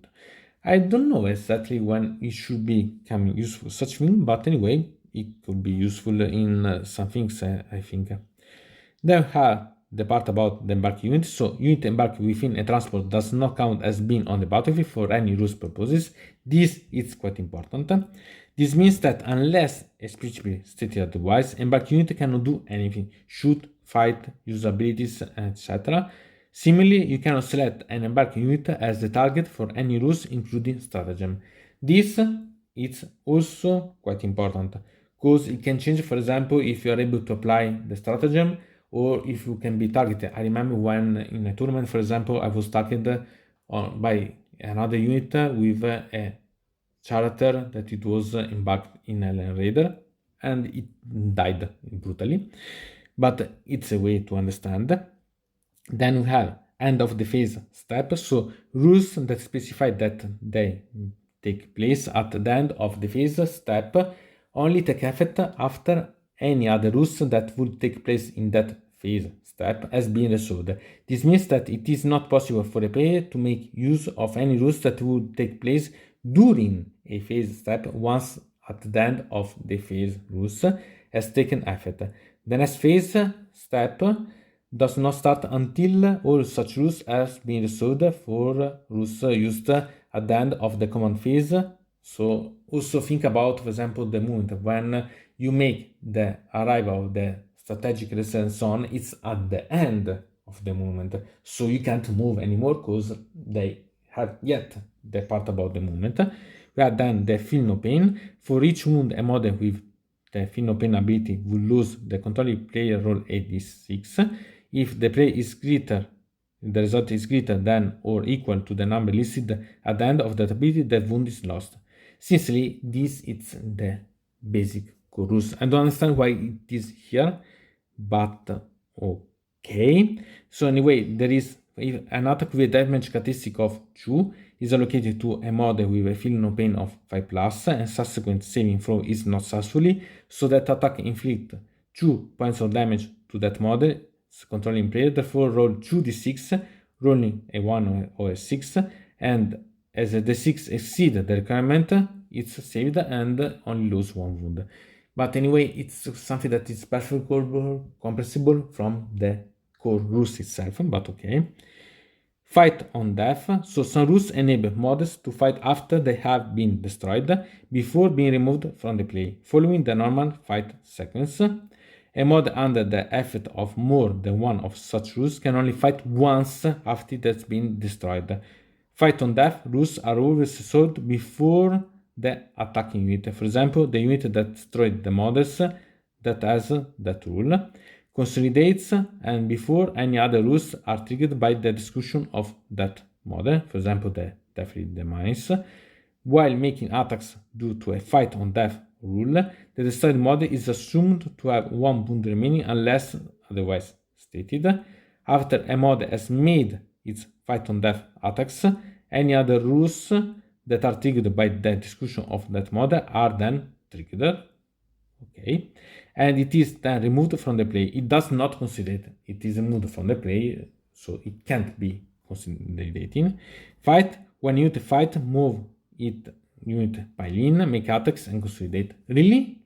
I don't know exactly when it should become useful such thing, but anyway, it could be useful in some things, I think. Then we have the part about the embark unit. So unit embarked within a transport does not count as being on the battlefield for any rules purposes. This is quite important. This means that unless explicitly stated otherwise, embark unit cannot do anything, shoot, fight, use abilities, etc. Similarly, you cannot select an embark unit as the target for any rules, including stratagem. This is also quite important because it can change, for example, if you are able to apply the stratagem or if you can be targeted. I remember when in a tournament, for example, I was targeted by another unit with a character that it was embarked in Alien Raider and it died brutally. But it's a way to understand. Then we have end of the phase step, so rules that specify that they take place at the end of the phase step only take effect after any other rules that would take place in that phase step has been resolved. This means that it is not possible for a player to make use of any rules that would take place during a phase step once at the end of the phase rules has taken effect. The next phase step does not start until all such rules has been resolved for rules used at the end of the command phase. So also think about, for example, the movement. When you make the arrival of the strategic resistance on, it's at the end of the movement. So you can't move anymore because they have yet the part about the movement. We have then the feel no pain. For each wound, a model with the feel no pain ability will lose the controlling player roll a d6. If the play is greater, the result is greater than or equal to the number listed at the end of that ability, the wound is lost. Sincerely, this is the basic core rules. I don't understand why it is here, but okay. So anyway, there is an attack with a damage statistic of 2 is allocated to a model with a feel no pain of 5+, and subsequent saving throw is not successfully, so that attack inflict 2 points of damage to that model controlling player. Therefore, roll 2d6, rolling a 1 or a 6, and as the 6 exceeds the requirement, it's saved and only lose 1 wound. But anyway, it's something that is perfectly compressible from the core rules itself, but okay. Fight on death. So some rules enable models to fight after they have been destroyed, before being removed from the play, following the normal fight sequence. A mod under the effect of more than one of such rules can only fight once after it has been destroyed. Fight on death rules are always solved before the attacking unit. For example, the unit that destroyed the models that has that rule consolidates and before any other rules are triggered by the discussion of that model, for example, definitely the mines. While making attacks due to a fight on death rule, the destroyed model is assumed to have one wound remaining unless otherwise stated. After a model has made its fight on death attacks, any other rules that are triggered by the discussion of that model are then triggered. Okay, and it is then removed from the play. It does not consolidate. It is removed from the play, so it can't be consolidating. Fight. When unit fight, move it unit pile in, make attacks, and consolidate. Really?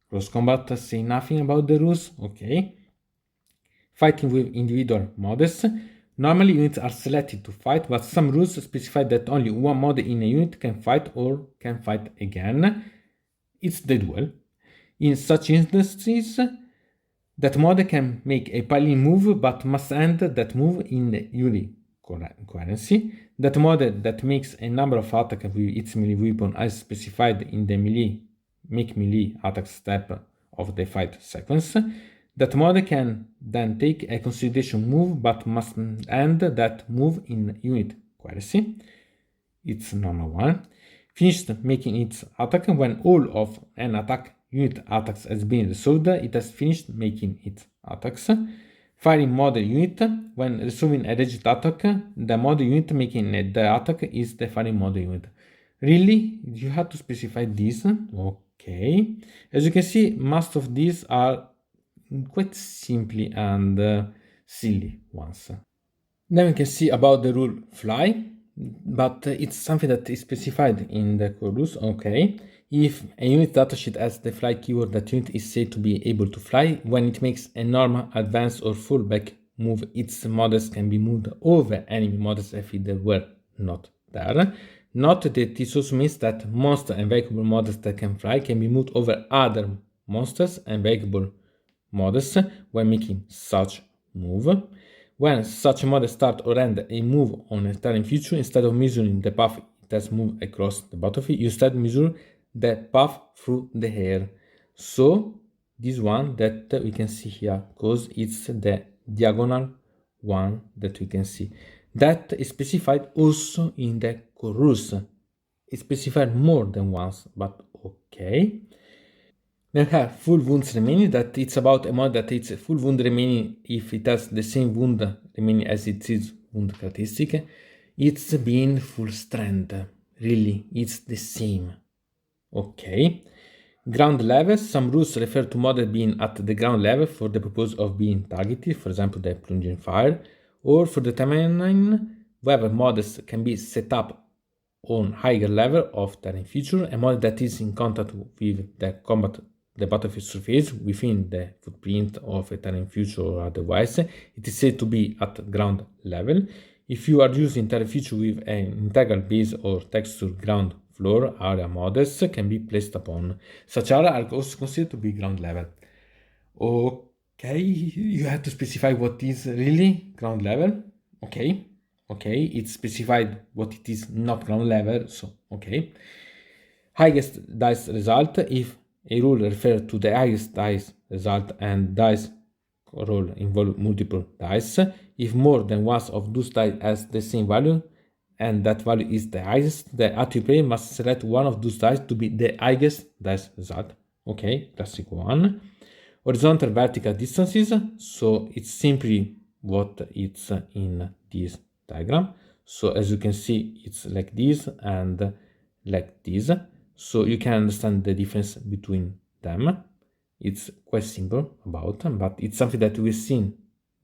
Close combat say nothing about the rules. Okay. Fighting with individual models. Normally units are selected to fight, but some rules specify that only one model in a unit can fight or can fight again. It's the duel. In such instances, that model can make a piling move but must end that move in the Uri currency. That model that makes a number of attacks with its melee weapon as specified in the melee attack step of the fight sequence. That model can then take a consolidation move but must end that move in unit currency. It's normal one. Finished making its attack when all of an attack unit attacks has been resolved, it has finished making its attacks. Firing model unit. When resolving a ranged attack, the model unit making the attack is the firing model unit. Really? You have to specify this? Okay. As you can see, most of these are quite simply and silly ones. Then we can see about the rule fly, but it's something that is specified in the core rules. Okay. If a unit datasheet has the fly keyword, that unit is said to be able to fly. When it makes a normal, advance, or fallback move, its models can be moved over enemy models if they were not there. Note that this also means that monster and vehicle models that can fly can be moved over other monsters and vehicle models when making such move. When such a model starts or ends a move on a turn in future, instead of measuring the path it has moved across the battlefield, you instead measure the path through the air. So this one that we can see here, because it's the diagonal one that we can see. That is specified also in the core rules. It's specified more than once, but okay. Then have full wounds remaining, that it's about a mod that it's a full wound remaining if it has the same wound remaining as it is wound characteristic. It's being full strength. Really, it's the same. Okay. Ground level. Some rules refer to model being at the ground level for the purpose of being targeted, for example, the plunging fire, or for determining whether models can be set up on higher level of terrain feature. A model that is in contact with the battlefield surface within the footprint of a terrain feature or otherwise, it is said to be at ground level. If you are using terrain feature with an integral base or texture, ground floor area models can be placed upon. Such area are also considered to be ground level. Okay, you have to specify what is really ground level. Okay, it's specified what it is not ground level, so okay. Highest dice result. If a rule refers to the highest dice result and dice roll involve multiple dice, if more than one of those dice has the same value and that value is the highest, the active player must select one of those dice to be the highest dice result. Okay, classic one. Horizontal vertical distances, so it's simply what it's in this diagram. So as you can see, it's like this and like this. So you can understand the difference between them. It's quite simple about them, but it's something that we've seen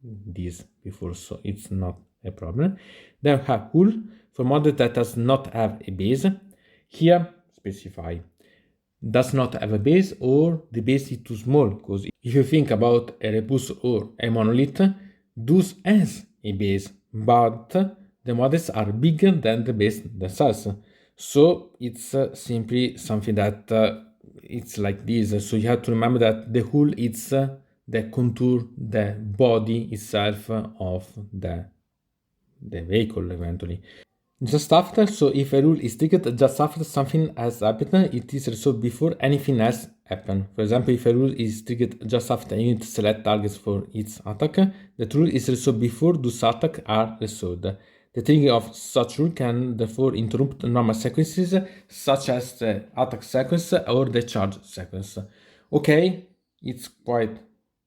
this before, so it's not a problem. Then we have hull for model that does not have a base. Here specify does not have a base or the base is too small, because if you think about a repulsor or a monolith, those has a base, but the models are bigger than the base themselves. So it's simply something that it's like this. So you have to remember that the hull is the contour, the body itself of the vehicle eventually. Just after, so if a rule is triggered just after something has happened, it is resolved before anything else happened. For example, if a rule is triggered just after a unit select targets for its attack, that rule is resolved before those attacks are resolved. The trigger of such rule can therefore interrupt normal sequences such as the attack sequence or the charge sequence. Okay, it's quite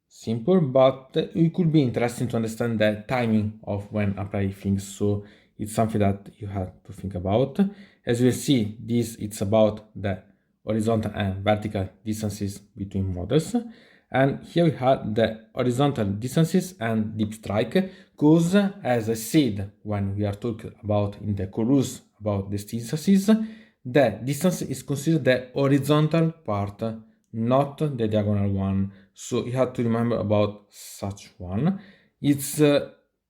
simple, but it could be interesting to understand the timing of when apply things. So it's something that you have to think about. As you will see, this it's about the horizontal and vertical distances between models. And here we have the horizontal distances and deep strike, because as I said, when we are talking about in the chorus about the distances, the distance is considered the horizontal part, not the diagonal one. So you have to remember about such one. It's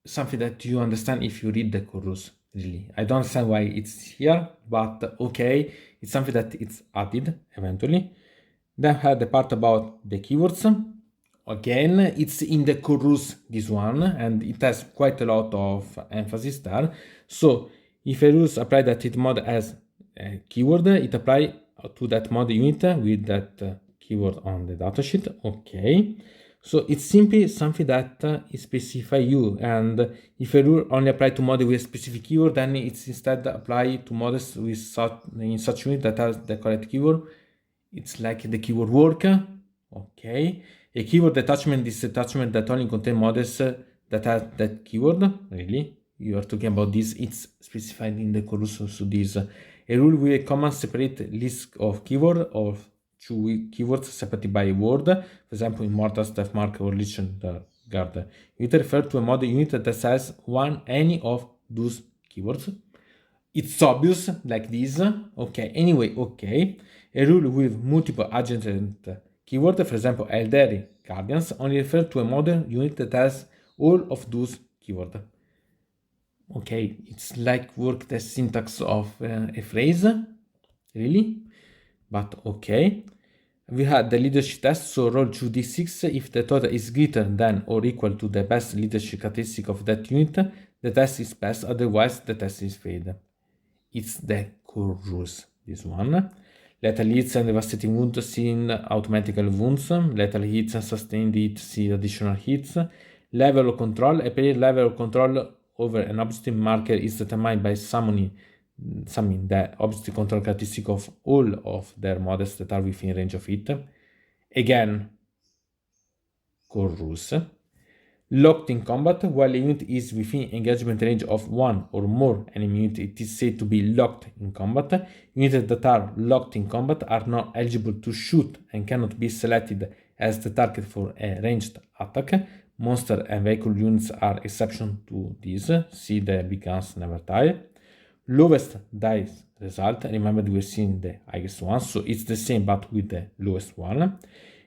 something that you understand if you read the chorus, really. I don't understand why it's here, but okay, it's something that it's added eventually. Then I had the part about the keywords. Again, it's in the chorus, this one, and it has quite a lot of emphasis there. So if a rule apply that it mod as a keyword, it apply to that mod unit with that keyword on the datasheet. Okay. So it's simply something that specify you, and if a rule only apply to model with a specific keyword, then it's instead apply to models with such unit that has the correct keyword. It's like the keyword worker. Okay. A keyword attachment is attachment that only contain models that have that keyword. Really? You are talking about this. It's specified in the chorus. So this a rule with a common separate list of keyword of two keywords separated by a word. For example, Immortals, Deathmark, or Legion Guard. It refers to a model unit that has any of those keywords. It's obvious like this. Okay. Anyway, okay. A rule with multiple adjacent keyword, for example, Elderly Guardians, only refer to a model unit that has all of those keywords. Okay, it's like work the syntax of a phrase, really, but okay. We had the leadership test, so roll 2d6. If the total is greater than or equal to the best leadership characteristic of that unit, the test is passed, otherwise the test is failed. It's the core rules, this one. Lethal hits and devastating wounds seen automatically wounds. Lethal hits and sustained hits see additional hits. Level of control. A player level of control over an objective marker is determined by summoning the objective control characteristic of all of their models that are within range of it. Again, core rules. Locked in combat, while a unit is within engagement range of one or more enemy unit, it is said to be locked in combat. Units that are locked in combat are not eligible to shoot and cannot be selected as the target for a ranged attack. Monster and vehicle units are exception to this. See the big guns never die. Lowest dice result. Remember we're seeing the highest one, so it's the same but with the lowest one.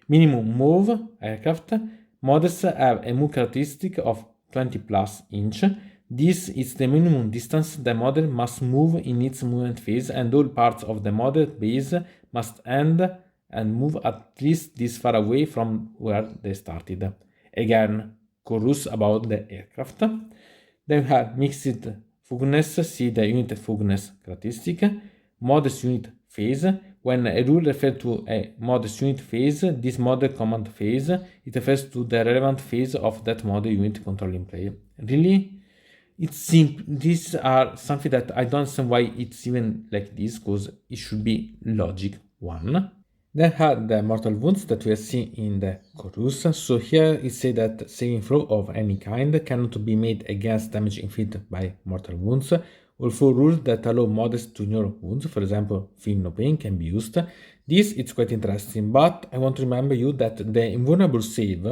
Minimum move aircraft. Models have a move characteristic of 20 plus inch. This is the minimum distance the model must move in its movement phase, and all parts of the model base must end and move at least this far away from where they started. Again, chorus about the aircraft. Then we have mixed fugness, see the unit fugness characteristic. Models unit phase. When a rule refers to a models unit phase, this model command phase, it refers to the relevant phase of that model unit controlling player. Really? It's simple. These are something that I don't understand why it's even like this, because it should be logic one. Then had the mortal wounds that we have seen in the chorus. So here it says that saving throw of any kind cannot be made against damage inflicted by mortal wounds. Also, rules that allow models to ignore wounds, for example, feel no pain, can be used. This is quite interesting, but I want to remember you that the invulnerable save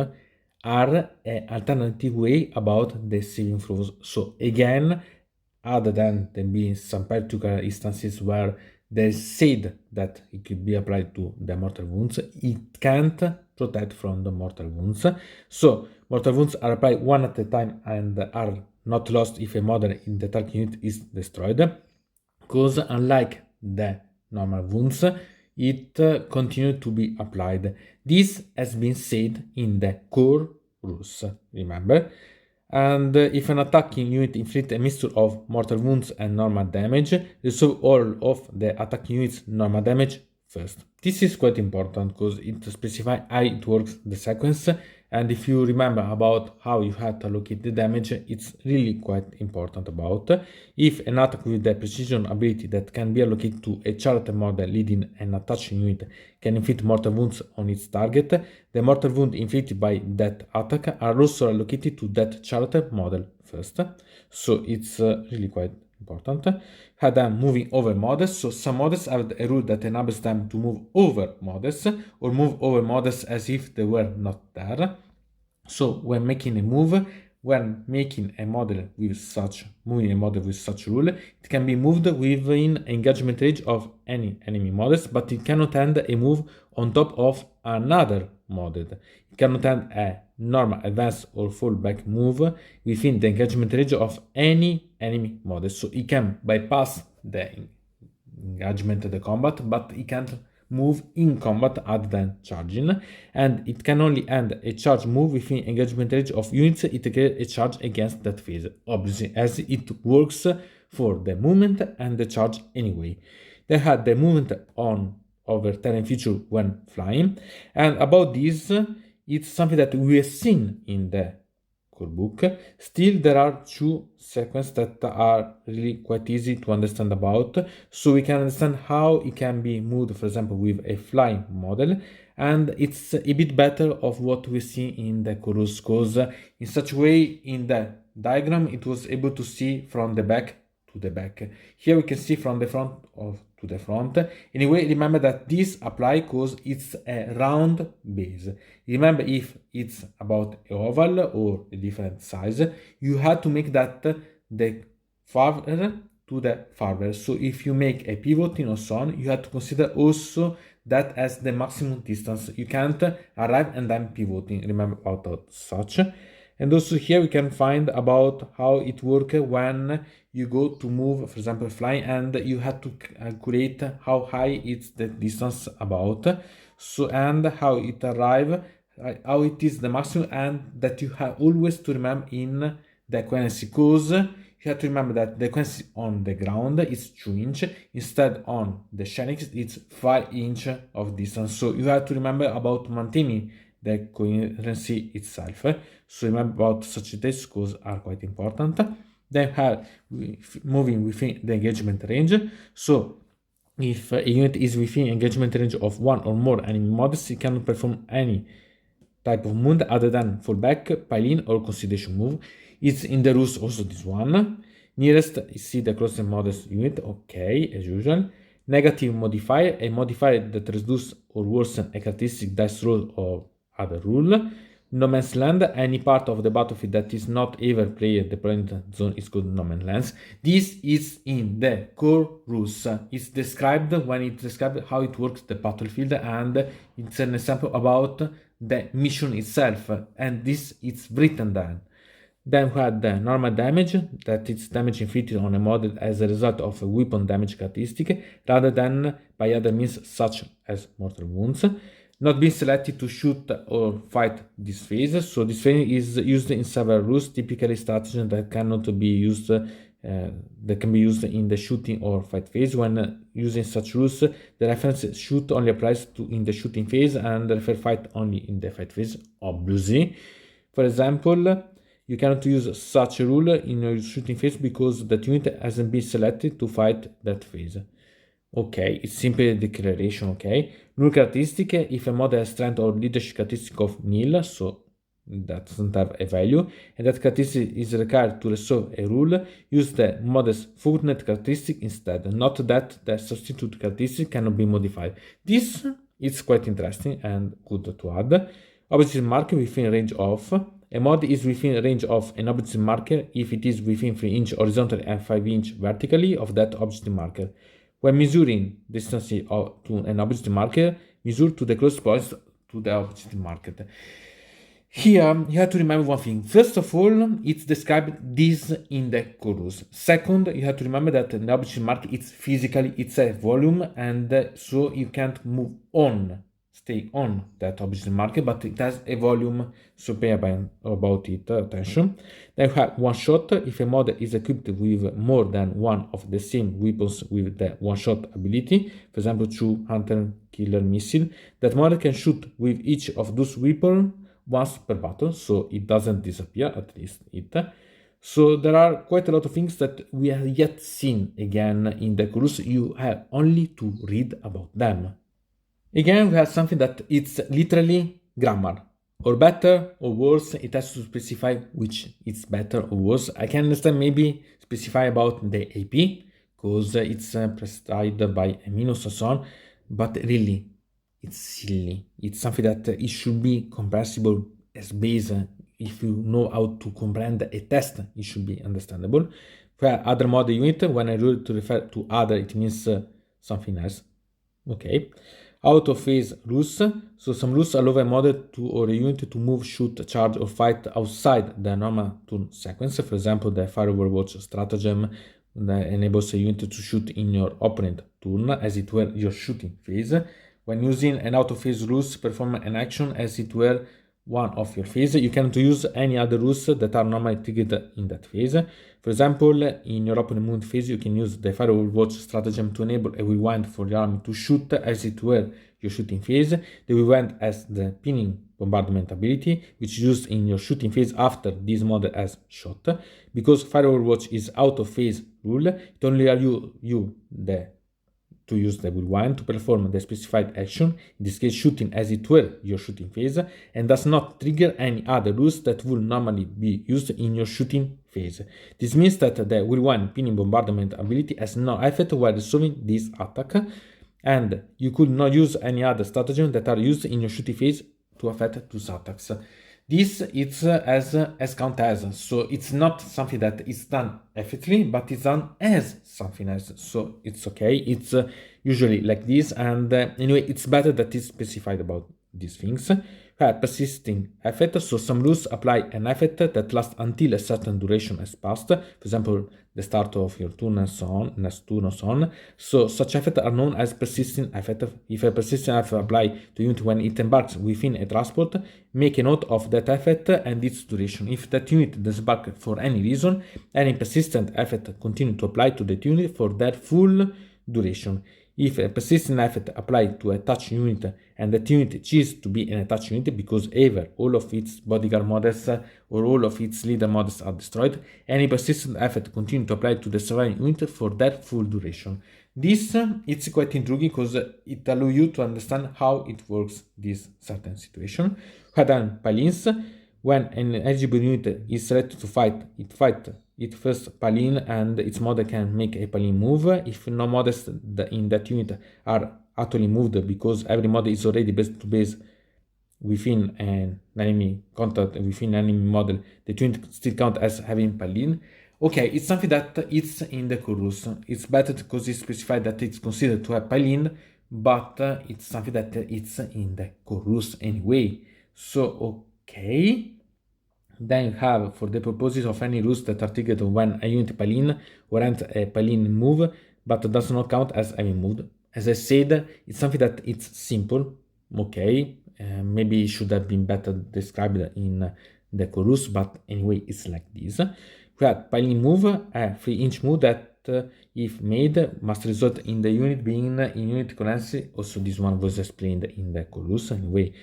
are an alternative way about the saving throws. So again, other than there being some particular instances where they said that it could be applied to the mortal wounds. It can't protect from the mortal wounds. So mortal wounds are applied one at a time and are not lost if a model in the target unit is destroyed, because unlike the normal wounds, it continued to be applied. This has been said in the core rules, remember? And if an attacking unit inflicts a mixture of mortal wounds and normal damage, resolve all of the attacking unit's normal damage first. This is quite important because it specifies how it works the sequence, and if you remember about how you have to allocate the damage, it's really quite important about. If an attack with the precision ability that can be allocated to a character model leading an attaching unit can inflict mortal wounds on its target, the mortal wound inflicted by that attack are also allocated to that character model first. So it's really quite important. Had them moving over models, so some models have a rule that enables them to move over models or move over models as if they were not there. So when making a move, when making a model with such rule, it can be moved within engagement range of any enemy models, but it cannot end a move on top of another model. It cannot end a normal advance or fallback move within the engagement range of any enemy model. So it can bypass the engagement of the combat, but it can't move in combat other than charging, and it can only end a charge move within engagement range of units it creates a charge against that phase, obviously, as it works for the movement and the charge anyway. They had the movement on over terrain feature when flying, and about this, it's something that we have seen in the core book. Still, there are two sequences that are really quite easy to understand about, so we can understand how it can be moved, for example, with a flying model, and it's a bit better of what we see in the core rules, because in such a way, in the diagram, it was able to see from the back to the back. Here we can see from the front to the front. Anyway, remember that this applies because it's a round base. Remember, if it's about an oval or a different size, you have to make that the farther to the farther. So if you make a pivoting or so on, you have to consider also that as the maximum distance. You can't arrive and then pivoting. Remember about such. And also here we can find about how it works when you go to move, for example, flying, and you have to calculate how high it's the distance about. So, and how it arrive, how it is the maximum, and that you have always to remember in the equivalency, because you have to remember that the equivalency on the ground is 2 inches, instead on the Shenix it's 5 inches of distance. So you have to remember about maintaining the coherency itself. So remember about such details, because are quite important. Then have moving within the engagement range. So if a unit is within engagement range of one or more enemy models, it cannot perform any type of move other than fallback, pile-in, or consolidation move. It's in the rules also this one. Nearest is see the closest models unit, okay, as usual. Negative modifier, a modifier that reduces or worsens a characteristic dice roll or other rule. No man's land, any part of the battlefield that is not ever player deployment zone is called no man's land. This is in the core rules. It's described when it describes how it works the battlefield, and it's an example about the mission itself, and this is written down. Then we had the normal damage, that it's damage inflicted on a model as a result of a weapon damage characteristic, rather than by other means such as mortal wounds. Not being selected to shoot or fight this phase. So this phase is used in several rules, typically strategies that cannot be used, that can be used in the shooting or fight phase. When using such rules, the reference shoot only applies to in the shooting phase, and the refer fight only in the fight phase, obviously. For example, you cannot use such a rule in your shooting phase because that unit hasn't been selected to fight that phase. Okay, it's simply a declaration, okay. Null characteristic, if a model has strength or leadership characteristic of nil, so that doesn't have a value, and that characteristic is required to resolve a rule, use the model's fortnite characteristic instead. Not that the substitute characteristic cannot be modified. This is quite interesting and good to add. Objective marker within range of. A mod is within range of an objective marker if it is within 3 inches horizontally and 5 inches vertically of that objective marker. When measuring distance to an object marker, measure to the closest point to the object marker. Here, you have to remember one thing. First of all, it's described this in the chorus. Second, you have to remember that the object marker, it's a volume, and so you can't move on, stay on that object marker, but it has a volume, so pay about it, attention. Then you have one shot. If a model is equipped with more than one of the same weapons with the one shot ability, for example, 2 hunter killer missile, that model can shoot with each of those weapons once per battle, so it doesn't disappear, at least it. So there are quite a lot of things that we have yet seen again in the chorus. You have only to read about them. Again, we have something that it's literally grammar. Or better or worse, it has to specify which is better or worse. I can understand maybe specify about the AP, because it's prescribed by Xenos and so on, but really, it's silly. It's something that it should be comprehensible as base. If you know how to comprehend a test, it should be understandable. For other model unit, when I to refer to other, it means something else. Okay. Out of phase rules. So some rules allow a model or a unit to move, shoot, charge, or fight outside the normal turn sequence. For example, the Firewatch stratagem that enables a unit to shoot in your opponent turn, as it were your shooting phase. When using an out-of-phase rules, perform an action as it were one of your phase. You cannot use any other rules that are normally triggered in that phase. For example, in your opponent movement phase, you can use the Firewatch stratagem to enable a rewind for your army to shoot as it were your shooting phase. The rewind has the pinning bombardment ability, which is used in your shooting phase after this model has shot. Because Firewatch is out of phase rule, it only allows you to use the rewind to perform the specified action, in this case shooting as it were your shooting phase, and does not trigger any other rules that would normally be used in your shooting phase. This means that the rewind pinning bombardment ability has no effect while resolving this attack, and you could not use any other stratagem that are used in your shooting phase to affect those attacks. This is as count as, so it's not something that is done effectively, but it's done as something else. So it's okay. It's usually like this, and anyway, it's better that it's specified about these things. Persisting effect. So some rules apply an effect that lasts until a certain duration has passed. For example, the start of your turn and so on, next turn and so on. So such effects are known as persisting effect. If a persisting effect applies to unit when it embarks within a transport, make a note of that effect and its duration. If that unit disembarks for any reason, any persistent effect continues to apply to that unit for their full duration. If a persistent effect applied to a touch unit and that unit chooses to be an attached unit because either all of its bodyguard models or all of its leader models are destroyed, any persistent effect continues to apply to the surviving unit for that full duration. This it's quite intriguing because it allows you to understand how it works this certain situation. Then Palins, when an eligible unit is selected to fight, it first Palin and its model can make a Palin move. If no models in that unit are actually moved because every model is already base to base within an enemy contact within an enemy model, the unit still count as having Palin. Okay, it's something that it's in the chorus. It's better because it's specified that it's considered to have Palin, but it's something that it's in the chorus anyway. So okay. Then you have, for the purposes of any rules that are triggered when a unit Palin warrants a Palin move, but does not count as having moved. As I said, it's something that it's simple, okay, maybe it should have been better described in the chorus, but anyway, it's like this. We have Palin move, a 3-inch move that, if made, must result in the unit being in unit currency. Also, this one was explained in the chorus. Anyway,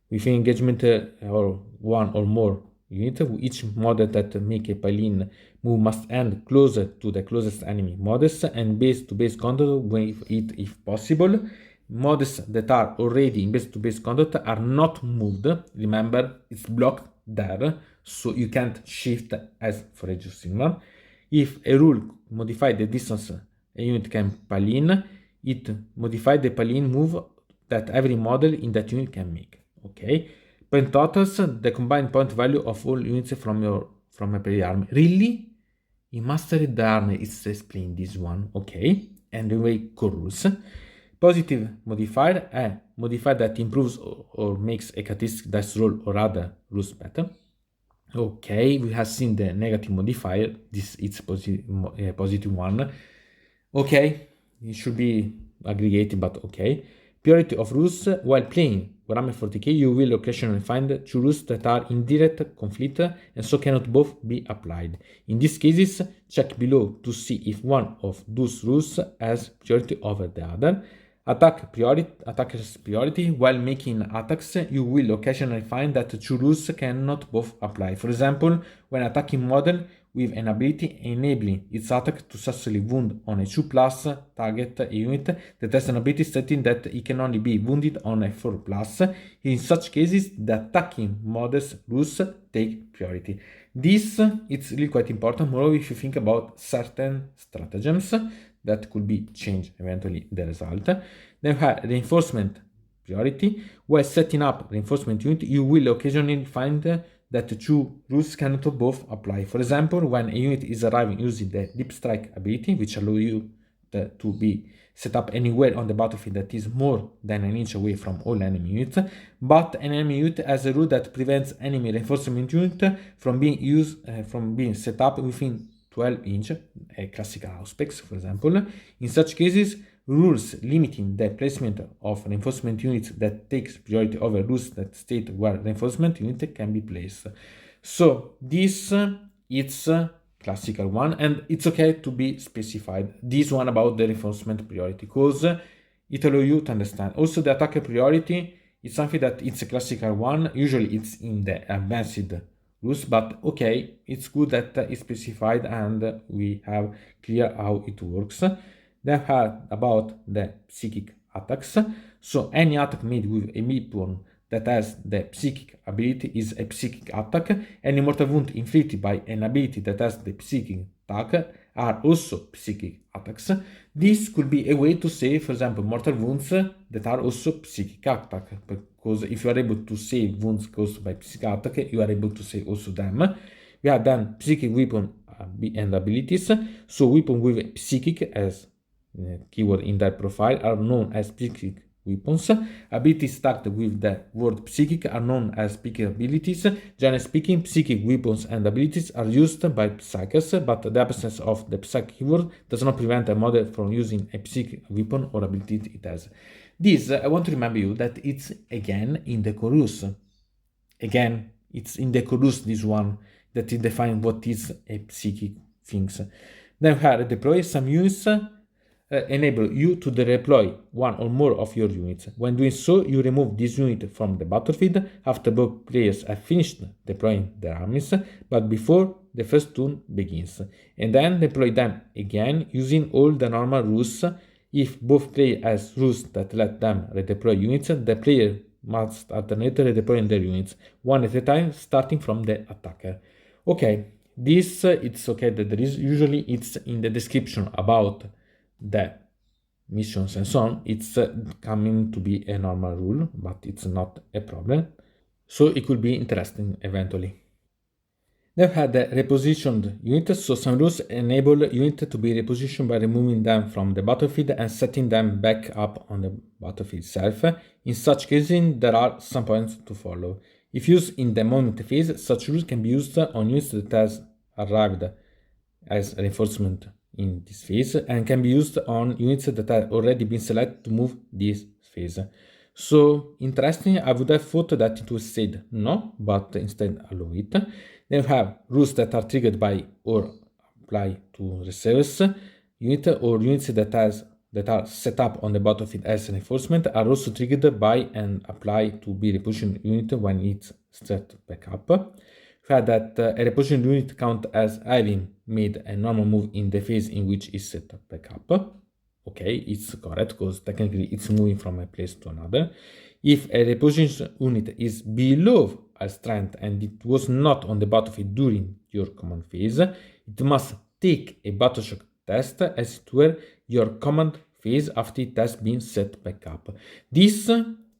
within engagement or one or more unit, each model that make a Palin move must end closer to the closest enemy models and base-to-base contact with it if possible. Models that are already in base-to-base contact are not moved. Remember, it's blocked there, so you can't shift as for a signal. If a rule modifies the distance a unit can Palin, it modifies the Palin move that every model in that unit can make. Okay. Point totals, the combined point value of all units from a player army. Really? In Mastered the Army, it's explained this one. Okay. and anyway core rules. Positive modifier, a modifier that improves or makes a characteristic dice roll or other rules better. Okay, we have seen the negative modifier. This is a positive one. Okay, it should be aggregated, but okay. Purity of rules. While playing Warhammer 40k, you will occasionally find two rules that are in direct conflict and so cannot both be applied. In these cases, check below to see if one of those rules has priority over the other. Attacker's priority. While making attacks, you will occasionally find that two rules cannot both apply. For example, when attacking model with an ability enabling its attack to successfully wound on a 2+ target unit that has an ability stating that it can only be wounded on a 4+. In such cases, the attacking model's rules take priority. This is really quite important, moreover if you think about certain stratagems that could be changed eventually the result. Then you have reinforcement priority. While setting up reinforcement unit, you will occasionally find that the two rules cannot both apply. For example, when a unit is arriving using the Deep Strike ability, which allows you to be set up anywhere on the battlefield that is more than an inch away from all enemy units, but an enemy unit has a rule that prevents enemy reinforcement unit from being set up within 12 inch, a classical auspex, for example. In such cases, rules limiting the placement of reinforcement units that takes priority over rules that state where reinforcement unit can be placed. So this it's a classical one, and it's okay to be specified. This one about the reinforcement priority, because it allows you to understand. Also, the attacker priority is something that it's a classical one. Usually it's in the advanced rules, but okay, it's good that it's specified and we have clear how it works. Then about the psychic attacks. So any attack made with a weapon that has the psychic ability is a psychic attack. Any mortal wound inflicted by an ability that has the psychic attack are also psychic attacks. This could be a way to say, for example, mortal wounds that are also psychic attack, because if you are able to save wounds caused by psychic attack, you are able to save also them. We have then psychic weapon and abilities. So weapon with psychic as keyword in their profile are known as psychic weapons. Abilities started with the word psychic are known as psychic abilities. Generally speaking, psychic weapons and abilities are used by psychers, but the absence of the psychic keyword does not prevent a model from using a psychic weapon or ability it has. This, I want to remind you that it's again in the chorus. Again, it's in the chorus, this one, that it defines what is a psychic things. Then we have deploy some units. Enable you to deploy one or more of your units. When doing so, you remove this unit from the battlefield after both players have finished deploying their armies, but before the first turn begins, and then deploy them again using all the normal rules. If both players has rules that let them redeploy units, the player must alternate redeploying their units, one at a time, starting from the attacker. Okay, this it's okay that there is usually it's in the description about the missions and so on. It's coming to be a normal rule, but it's not a problem, so it could be interesting eventually. Then we had the repositioned units. So some rules enable units to be repositioned by removing them from the battlefield and setting them back up on the battlefield itself. In such cases, there are some points to follow. If used in the movement phase, such rules can be used on units that has arrived as reinforcement in this phase and can be used on units that have already been selected to move this phase. So interesting, I would have thought that it was said no, but instead allow it. Then we have rules that are triggered by or apply to reserves unit, or units that are set up on the battlefield as reinforcement are also triggered by and apply to be repositioned unit when it's set back up. Fact that a reposition unit count as having made a normal move in the phase in which it's set back up. Okay, it's correct because technically it's moving from a place to another. If a reposition unit is below a strength and it was not on the battlefield during your command phase, it must take a battle shock test as it were your command phase after it has been set back up. This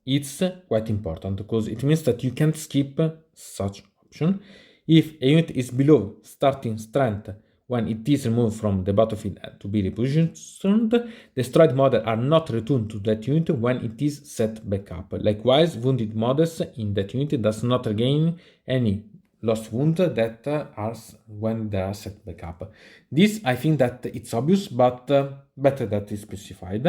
is quite important because it means that you can't skip such option. If a unit is below starting strength when it is removed from the battlefield to be repositioned. Destroyed models are not returned to that unit when it is set back up. Likewise, wounded models in that unit does not regain any lost wound that are when they are set back up. This, I think that it's obvious, but better that is specified.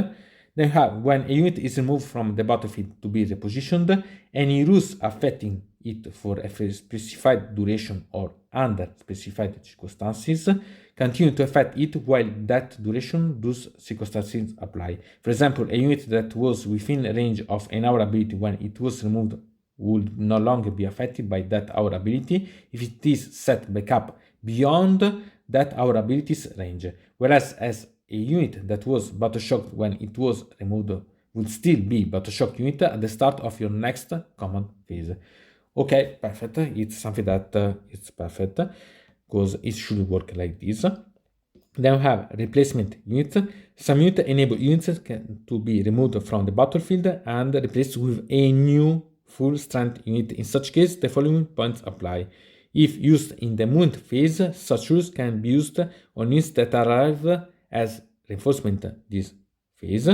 Then have, when a unit is removed from the battlefield to be repositioned, any rules affecting it for a specified duration or under specified circumstances continue to affect it while that duration those circumstances apply. For example, a unit that was within range of an hour ability when it was removed would no longer be affected by that hour ability if it is set back up beyond that hour ability's range, whereas as a unit that was battle shocked when it was removed will still be battle shocked unit at the start of your next command phase. Okay, perfect. It's something that it's perfect because it should work like this. Then we have replacement units. Some units enable units to be removed from the battlefield and replaced with a new full strength unit. In such case, the following points apply. If used in the movement phase, such rules can be used on units that arrive as reinforcement this phase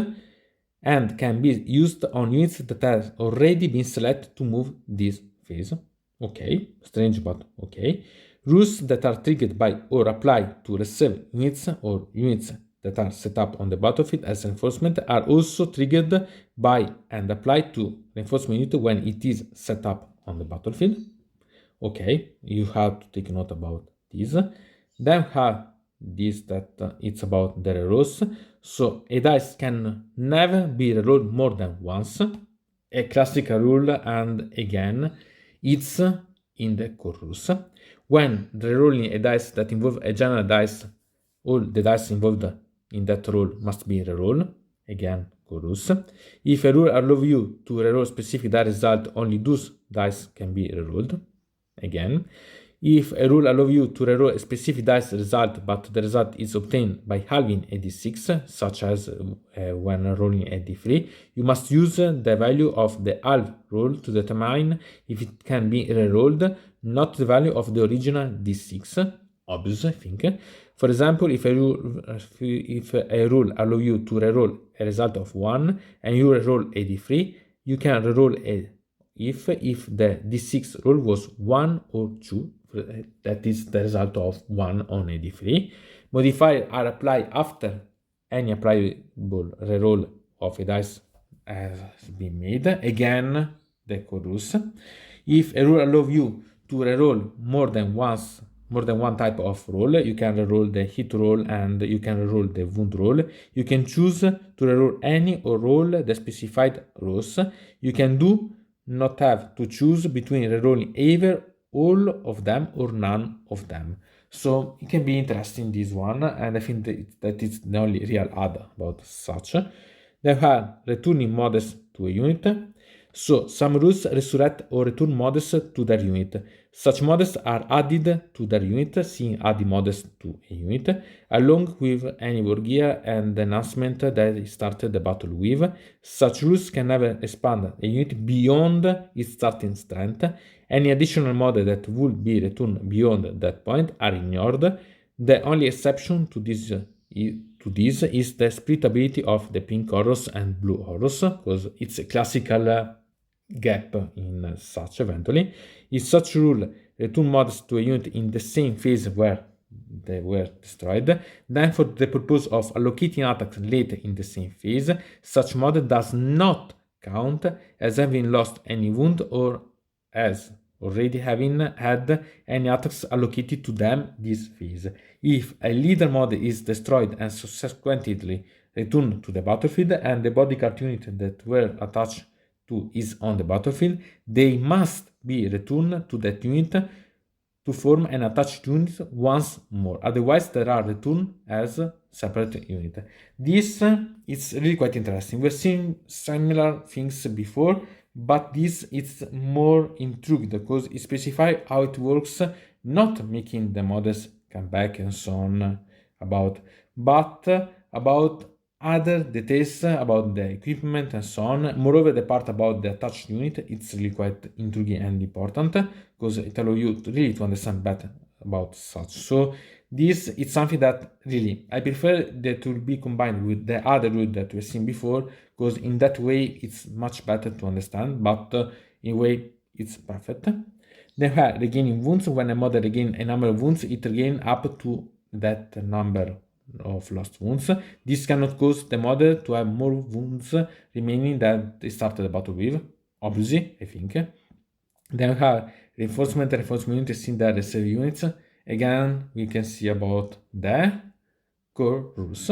and can be used on units that have already been selected to move this phase. Okay, strange, but okay. Rules that are triggered by or applied to reserve units or units that are set up on the battlefield as reinforcement are also triggered by and applied to reinforcement unit when it is set up on the battlefield. Okay, you have to take note about this. Then have this that it's about the rerolls. So a dice can never be rerolled more than once. A classical rule, and again, it's in the core rules. When rerolling a dice that involve a general dice, all the dice involved in that roll must be rerolled. Again, core rules. If a rule allows you to reroll specific die result, only those dice can be rerolled. Again, if a rule allows you to reroll a specific dice result, but the result is obtained by halving a d6, such as when rolling a d3, you must use the value of the half roll to determine if it can be rerolled, not the value of the original d6. Obvious, I think. For example, if a rule allows you to reroll a result of 1 and you reroll a d3, you can reroll a if the d6 roll was 1 or 2, that is the result of 1 on a d3. Modifiers are applied after any applicable reroll of a dice has been made. Again, the core rules. If a rule allows you to reroll more than one type of roll, you can reroll the hit roll and you can reroll the wound roll. You can choose to reroll any or roll the specified rolls. You can not have to choose between rerolling either all of them or none of them. So it can be interesting, this one, and I think that it's the only real add about such. There are returning models to a unit. So some rules resurrect or return models to their unit. Such models are added to their unit, seeing added models to a unit, along with any Wargear and enhancement that they started the battle with. Such rules can never expand a unit beyond its starting strength. Any additional model that would be returned beyond that point are ignored. The only exception to this is the split ability of the pink horrors and blue horrors, because it's a classical gap in such eventually. If such rule return models to a unit in the same phase where they were destroyed, then for the purpose of allocating attacks later in the same phase, such model does not count as having lost any wound or as already having had any attacks allocated to them this phase. If a leader model is destroyed and subsequently returned to the battlefield and the bodyguard unit that were attached to is on the battlefield, they must be returned to that unit to form an attached unit once more. Otherwise, they are returned as a separate unit. This is really quite interesting. We've seen similar things before, but this is more intrigued because it specifies how it works, not making the models come back and so on but about other details about the equipment and so on. Moreover, the part about the attached unit, it's really quite intriguing and important because it allows you to really understand better about such. So This is something that really I prefer that will be combined with the other rule that we've seen before, because in that way it's much better to understand, but in a way it's perfect. Then we have regaining wounds. When a model regains a number of wounds, it regains up to that number of lost wounds. This cannot cause the model to have more wounds remaining that they started the battle with, obviously, I think. Then we have reinforcement units in the reserve units. Again, we can see about the core rules.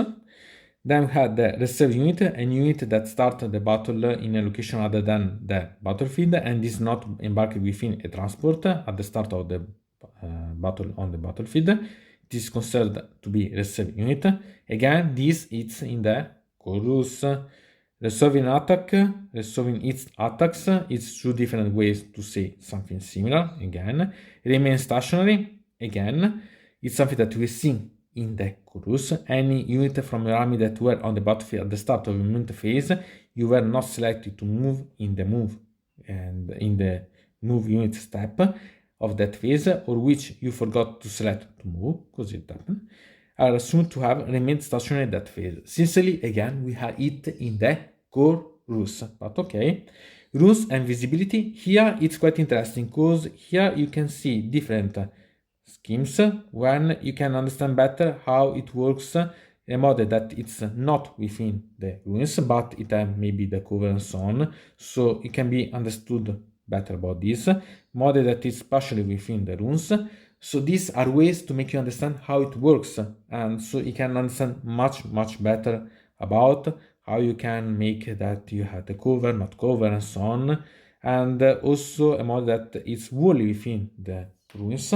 Then we have the reserve unit, a unit that starts the battle in a location other than the battlefield and is not embarked within a transport at the start of the battle on the battlefield. It is considered to be reserve unit. Again, this is in the core rules. Resolving attack, resolving its attacks, it's two different ways to say something similar. Again, remain stationary. Again, it's something that we've seen in the chorus. Any unit from your army that were on the battlefield at the start of the movement phase, you were not selected to move in the move and in the move unit step of that phase, or which you forgot to select to move, because it happened, are assumed to have remained stationary in that phase. Sincerely, again, we have it in the core rules, but okay. Rules and visibility. Here it's quite interesting because here you can see different schemes when you can understand better how it works. A model that it's not within the ruins, but it has maybe the cover and so on, so it can be understood better about this. Model that is partially within the runes. So these are ways to make you understand how it works, and so you can understand much better about how you can make that you have the cover, not cover, and so on. And also a model that is wholly within the ruins.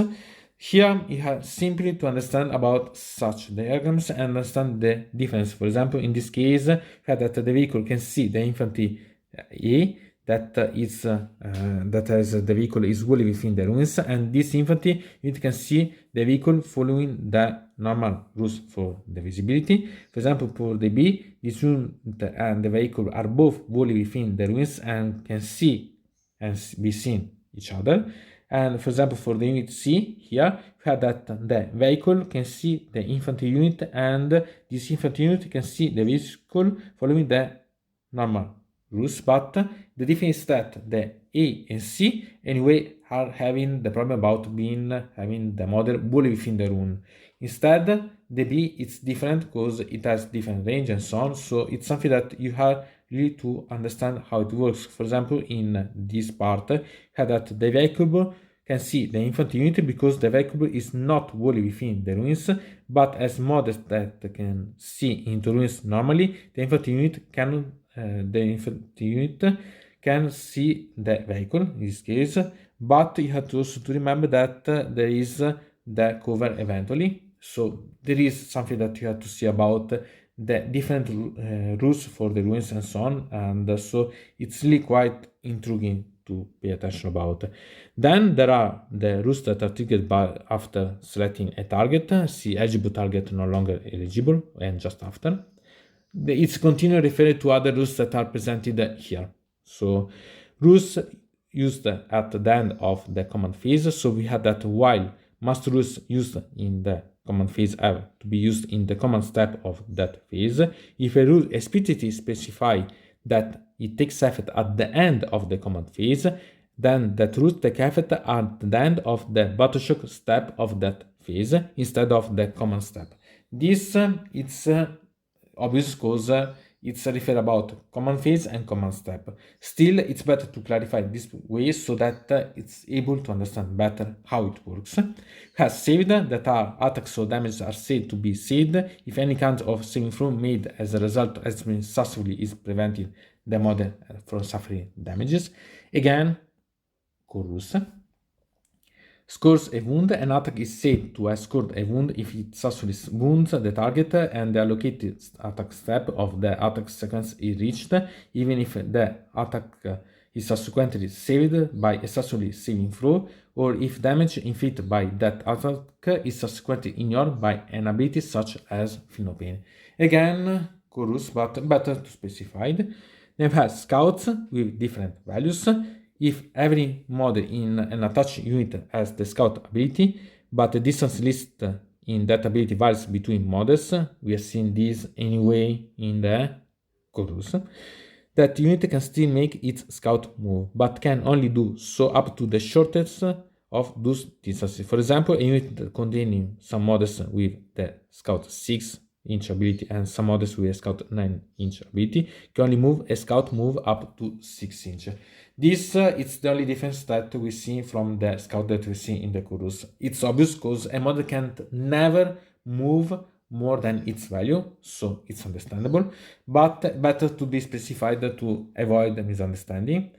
Here you have simply to understand about such diagrams and understand the difference. For example, in this case, you have that the vehicle can see the infantry A, that as the vehicle is wholly within the ruins, and this infantry you can see the vehicle following the normal rules for the visibility. For example, for the B, this unit and the vehicle are both wholly within the ruins and can see and be seen each other. And for example, for the unit C, here you have that the vehicle can see the infantry unit, and this infantry unit can see the vehicle following the normal rules, but the difference is that the A and C anyway are having the problem about having the model wholly within the rune. Instead, the B is different because it has different range and so on, so it's something that you have really to understand how it works. For example, in this part, you have that the vehicle can see the infantry unit because the vehicle is not wholly within the ruins, but as models that can see into ruins normally, the infantry unit can see the vehicle in this case, but you have to also to remember that there is the cover eventually. So there is something that you have to see about the different rules for the ruins and so on, and so it's really quite intriguing to pay attention about. Then there are the rules that are triggered by after selecting a target. See eligible target no longer eligible, and just after. It's continually referred to other rules that are presented here. So rules used at the end of the command phase. So we have that while most rules used in the command phase have to be used in the command step of that phase. If a rule explicitly specifies that it takes effect at the end of the command phase, then that rule takes effect at the end of the battleshock step of that phase instead of the command step. This it's obvious because it's referred about command phase and command step. Still, it's better to clarify this way so that it's able to understand better how it works. Has saved that are attacks or damages are said to be saved if any kind of saving throw made as a result has been successfully is preventing the model from suffering damages. Again, core rules. Scores a wound. An attack is said to have scored a wound if it successfully wounds the target and the allocated attack step of the attack sequence is reached, even if the attack is subsequently saved by a successfully saving throw, or if damage inflicted by that attack is subsequently ignored by an ability such as Feel No Pain. Again, chorus, but better to specify. Then we have scouts with different values. If every model in an attached unit has the scout ability, but the distance list in that ability varies between models. We have seen this anyway in the chorus. That unit can still make its scout move, but can only do so up to the shortest of those distances. For example, a unit containing some models with the scout 6-inch ability and some models with a scout 9-inch ability can only move a scout move up to 6 inch. This is the only difference that we see from the scout that we see in the chorus. It's obvious because a model can't never move more than its value, so it's understandable, but better to be specified to avoid the misunderstanding.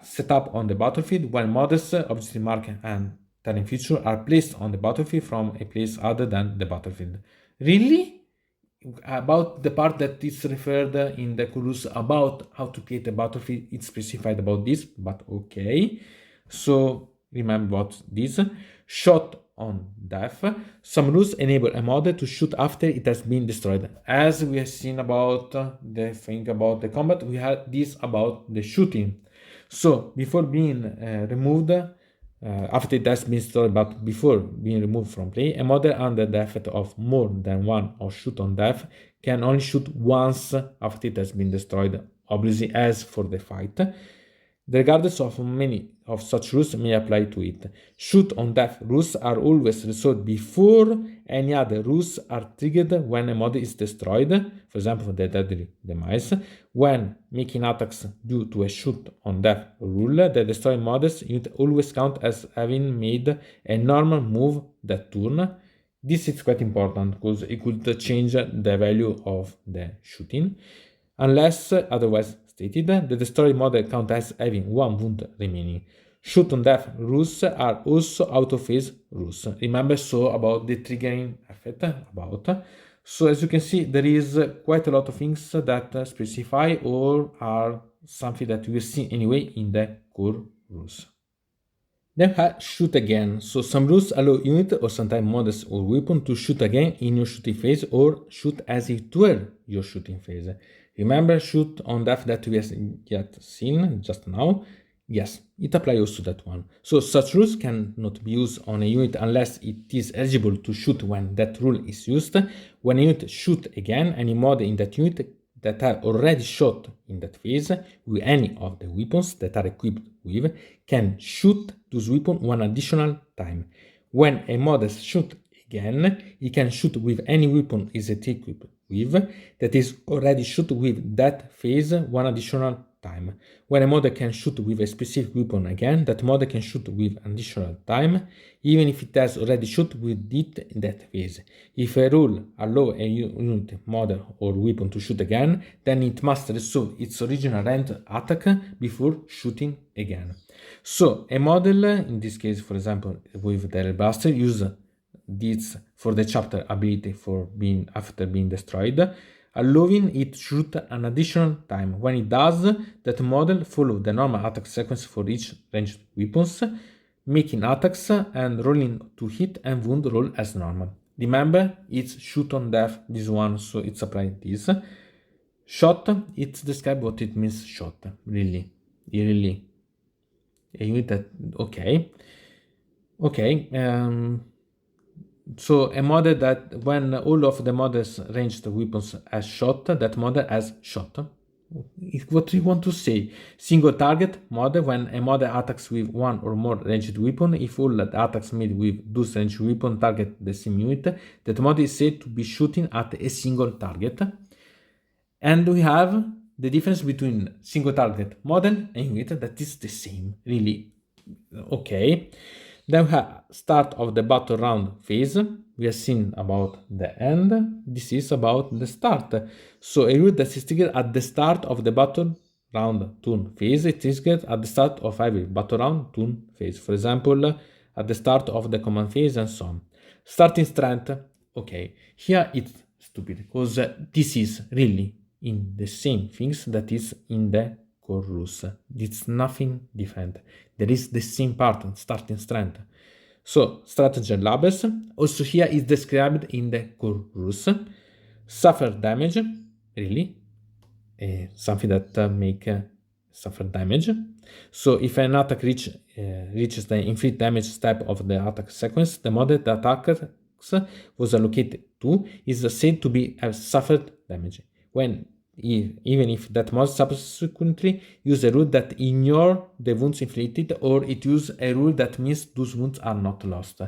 Set up on the battlefield when models, obviously marked and terrain feature, are placed on the battlefield from a place other than the battlefield. Really? About the part that is referred in the chorus about how to create a battlefield, it's specified about this, but okay. So remember about this. Shot on death. Some rules enable a model to shoot after it has been destroyed. As we have seen about the thing about the combat, we had this about the shooting. So before being removed, after it has been destroyed, but before being removed from play, a model under the effect of more than one or shoot on death can only shoot once after it has been destroyed, obviously as for the fight. Regardless of many of such rules may apply to it. Shoot on death rules are always resolved before any other rules are triggered when a model is destroyed, for example the deadly demise. When making attacks due to a shoot on death rule, the destroyed models unit always count as having made a normal move that turn. This is quite important because it could change the value of the shooting. Unless otherwise stated, the destroyed model count as having one wound remaining. Shoot on death rules are also out of phase rules. Remember so about the triggering effect about. So as you can see, there is quite a lot of things that specify or are something that we see anyway in the core rules. Then shoot again. So some rules allow unit or sometimes models or weapon to shoot again in your shooting phase or shoot as if it were your shooting phase. Remember shoot on death that we have yet seen just now? Yes, it applies also that one. So such rules cannot be used on a unit unless it is eligible to shoot when that rule is used. When a unit shoot again, any model in that unit that are already shot in that phase with any of the weapons that are equipped with can shoot those weapons one additional time. When a model shoot again, he can shoot with any weapon is equipped with that is already shot with that phase one additional time. When a model can shoot with a specific weapon again, that model can shoot with additional time, even if it has already shot with it in that phase. If a rule allows a unit, model, or weapon to shoot again, then it must resolve its original range attack before shooting again. So a model, in this case, for example, with the blaster, use this for the chapter ability for being after being destroyed, allowing it to shoot an additional time. When it does, that model follow the normal attack sequence for each ranged weapons, making attacks and rolling to hit and wound roll as normal. Remember, it's shoot on death, this one, so it's applied this. Shot, it's describe what it means shot, really. A unit that, okay. So a model that when all of the models ranged weapons has shot, that model has shot. What do you want to say? Single target model when a model attacks with one or more ranged weapon. If all the attacks made with those ranged weapon target the same unit, that model is said to be shooting at a single target. And we have the difference between single target model and unit that is the same, really. Okay. Then we have start of the battle round phase. We have seen about the end. This is about the start. So a rule that is triggered at the start of the battle round turn phase, it is triggered at the start of every battle round turn phase. For example, at the start of the command phase and so on. Starting strength. Okay, here it's stupid because this is really in the same things that is in the core rules. It's nothing different. There is the same part, starting strength. So, strategy labels. Also here is described in the core rules. Suffer damage, really. Something that make suffer damage. So, if an attack reaches the inflict damage step of the attack sequence, the model that attacked fox was allocated to is said to have suffered damage, when even if that mod subsequently use a rule that ignore the wounds inflicted, or it use a rule that means those wounds are not lost.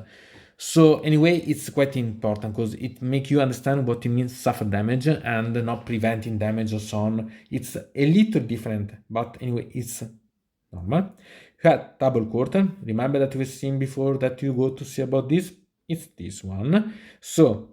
So anyway, it's quite important because it makes you understand what it means suffer damage and not preventing damage or so on. It's a little different, but anyway, it's normal. You had double quarter. Remember that we've seen before that you go to see about this? It's this one. So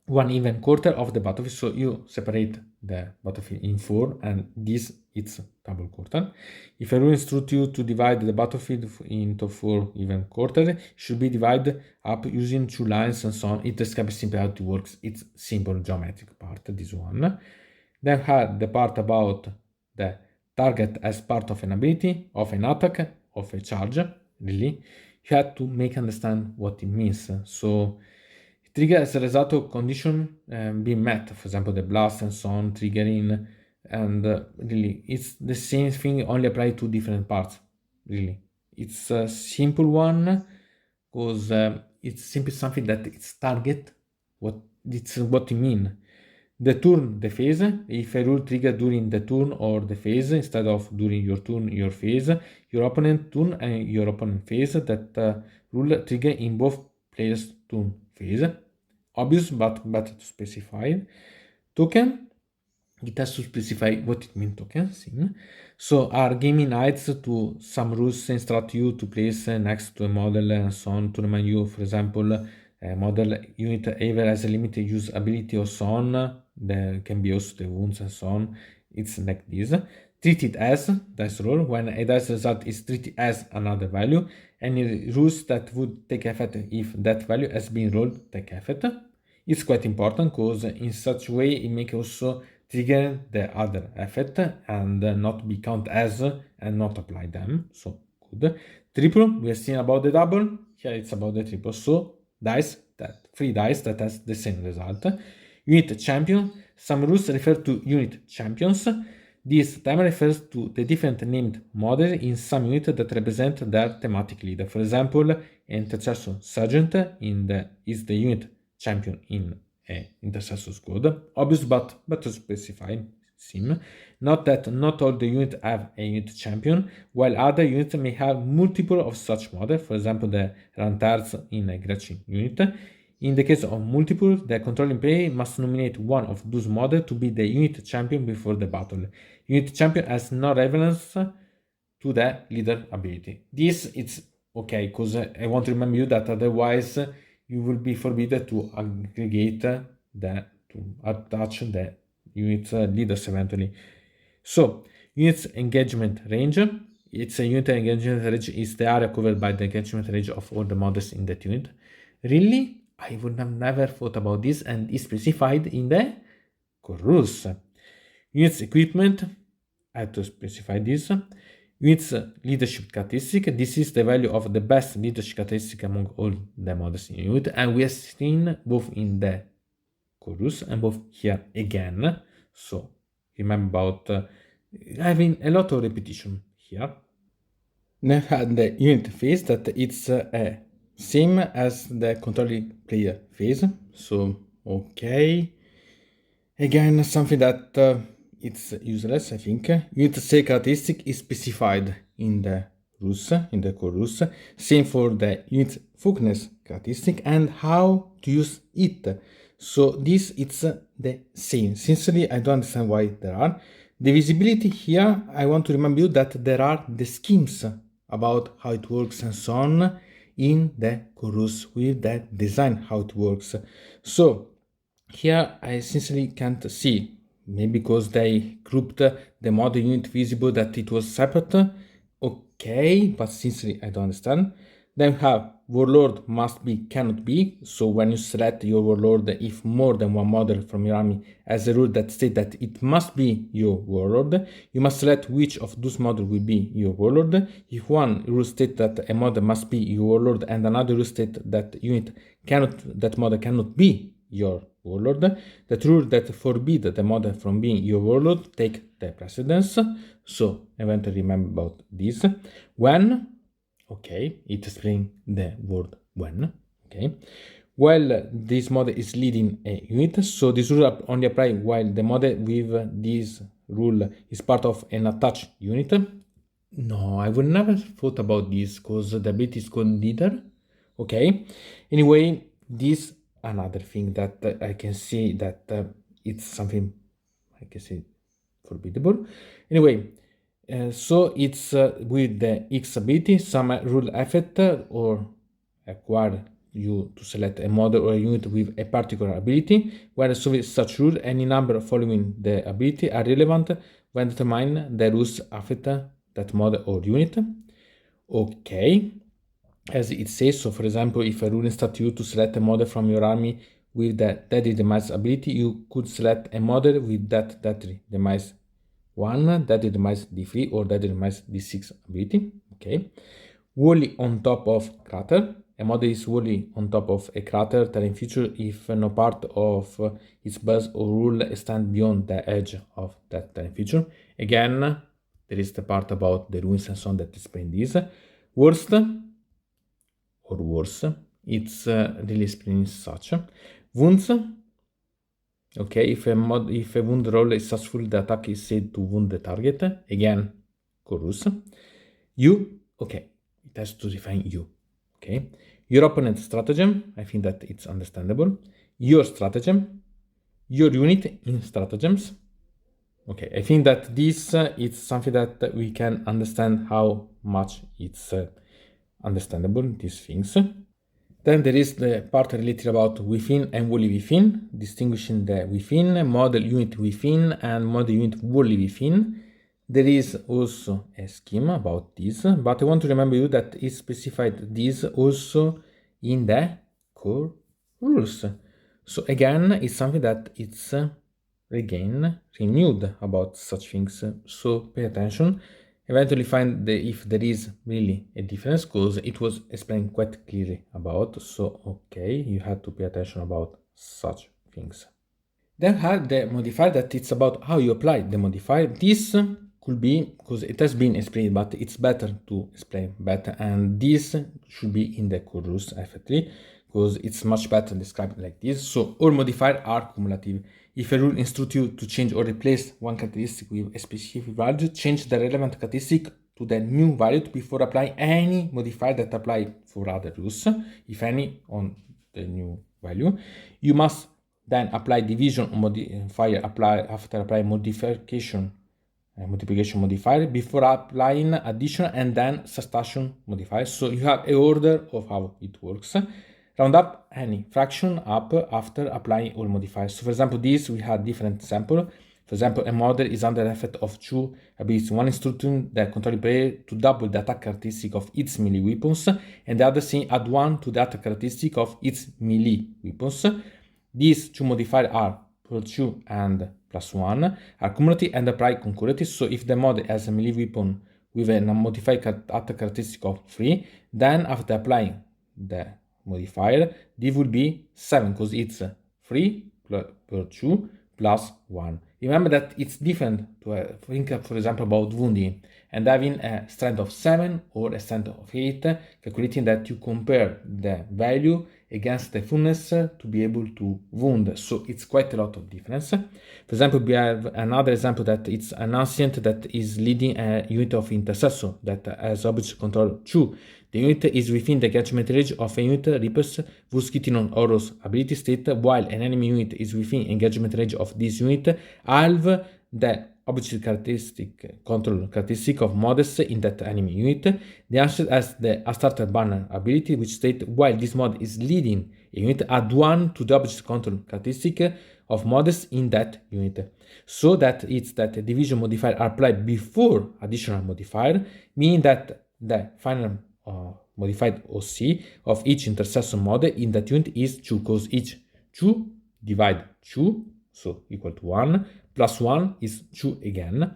one even quarter of the battlefield. So you separate the battlefield in 4, and this it's double quarter. If a rule instructs you to divide the battlefield into 4 even quarters, it should be divided up using 2 lines and so on. It describes simply how it works. It's simple geometric part, this one. Then had the part about the target as part of an ability, of an attack, of a charge, really. You had to make understand what it means. So trigger as a result of condition being met, for example, the blast and so on, triggering, and really, it's the same thing, only applied to different parts, really. It's a simple one, because it's simply something that it's target, what it means. The turn, the phase, if a rule trigger during the turn or the phase, instead of during your turn, your phase, your opponent turn and your opponent phase, that rule trigger in both players' turn phase. Obvious, but better to specify. Token, it has to specify what it means token. So are gaming aids to some rules instruct you to place next to a model and so on, to remind you, for example, a model unit either has a limited use ability or so on. There can be also the wounds and so on. It's like this. Treated as dice roll, when a dice result is treated as another value. Any rules that would take effect if that value has been rolled take effect. It's quite important because in such way it makes also trigger the other effect and not be count as and not apply them. So good. Triple, we have seen about the double. Here it's about the triple. So dice, that 3 dice that has the same result. Unit champion, some rules refer to unit champions. This term refers to the different named models in some unit that represent their thematic leader. For example, Intercessor Sergeant is the unit champion in Intercessor Squad. Obvious, but better specified. Sim. Note that not all the units have a unit champion, while other units may have multiple of such models. For example, the Lantards in a Gretchen unit. In the case of multiple, the controlling player must nominate one of those models to be the unit champion before the battle. Unit champion has no relevance to the leader ability. This is okay, because I want to remind you that otherwise you will be forbidden to aggregate to attach the unit leaders eventually. So, unit's engagement range. It's a unit engagement range is the area covered by the engagement range of all the models in that unit. Really? I would have never thought about this, and is specified in the core rules. Units equipment, I have to specify this. Units leadership characteristic, this is the value of the best leadership characteristic among all the models in unit, and we have seen both in the core rules and both here again. So remember about having a lot of repetition here. Then had the unit phase that it's same as the controlling player phase. So okay, again something that it's useless, I think. Unit state characteristic is specified in the rules, in the core rules. Same for the unit focus characteristic and how to use it. So this it's the same. Sincerely, I don't understand why there are. The visibility here, I want to remind you that there are the schemes about how it works and so on in the core rules with the design how it works. So here I sincerely can't see, maybe because they grouped the model unit visible that it was separate. Okay, but sincerely I don't understand. Then we have warlord must be, cannot be. So when you select your warlord, if more than one model from your army has a rule that states that it must be your warlord, you must select which of those models will be your warlord. If one rule states that a model must be your warlord and another rule states that that model cannot be your warlord, that rule that forbid the model from being your warlord take the precedence. So I want to remember about this. When, okay, it explains the word when, okay? While this model is leading a unit, so this rule only apply while the model with this rule is part of an attached unit. No, I would never thought about this because the ability is called leader. Okay. Anyway, this another thing that I can see that it's something I can say forbiddable. Anyway, so it's with the X ability, some rule effect or acquire you to select a model or a unit with a particular ability, where such rule, any number following the ability are relevant when determining the rules affect that model or unit. Okay, as it says, so for example, if a rule instructs you to select a model from your army with the deadly demise ability, you could select a model with that deadly demise 1, deadly demise d3 or deadly demise d6 ability. Okay, wholly on top of crater. A model is wholly on top of a crater terrain feature if no part of its base or rule extends beyond the edge of that terrain feature. Again, there is the part about the ruins and so on that explain this. Worst or worse, it's really explained such. Wounds. Okay, if a wound roll is successful, the attack is said to wound the target. Again, chorus. You, okay, it has to define you. Okay, your opponent's stratagem, I think that it's understandable. Your stratagem, your unit in stratagems. Okay, I think that this it's something that we can understand how much it's understandable, these things. Then there is the part related about within and wholly within, distinguishing the within, model unit within, and model unit wholly within. There is also a scheme about this, but I want to remember you that it specified this also in the core rules. So again, it's something that it's again renewed about such things. So pay attention. Eventually find if there is really a difference, because it was explained quite clearly about. So okay, you have to pay attention about such things. Then have the modifier that it's about how you apply the modifier. This could be, because it has been explained, but it's better to explain better, and this should be in the core rules effectively, because it's much better described like this. So all modifiers are cumulative. If a rule instructs you to change or replace one characteristic with a specific value, change the relevant characteristic to the new value before applying any modifier that apply for other rules, if any, on the new value. You must then apply division modifier after applying multiplication modifier before applying addition and then subtraction modifier. So you have a order of how it works. Round up any fraction up after applying all modifiers. So for example, this we had different sample. For example, a model is under the effect of two abilities. One instructing the controlling player to double the attack characteristic of its melee weapons, and the other saying add 1 to the attack characteristic of its melee weapons. These two modifiers are +2 and +1 are cumulative and apply concurrently. So if the model has a melee weapon with a modified attack characteristic of 3, then after applying the modifier, this will be 7 because it's 3 per 2 plus 1. Remember that it's different to think, for example, about wounding and having a strength of 7 or a strength of 8, calculating that you compare the value against the fullness to be able to wound. So it's quite a lot of difference. For example, we have another example that it's an ancient that is leading a unit of intercessor that has object control 2. The unit is within the engagement range of a unit Reapers whose Kitinon Horus ability state, while an enemy unit is within engagement range of this unit, halve the object characteristic control characteristic of models in that enemy unit. The answer has the Astarter banner ability, which state while this mod is leading a unit, add 1 to the object control characteristic of models in that unit. So that it's that the division modifier are applied before additional modifier, meaning that the final modified OC of each intercessor model in that unit is 2, because each 2 divide 2, so equal to 1, plus 1 is 2 again.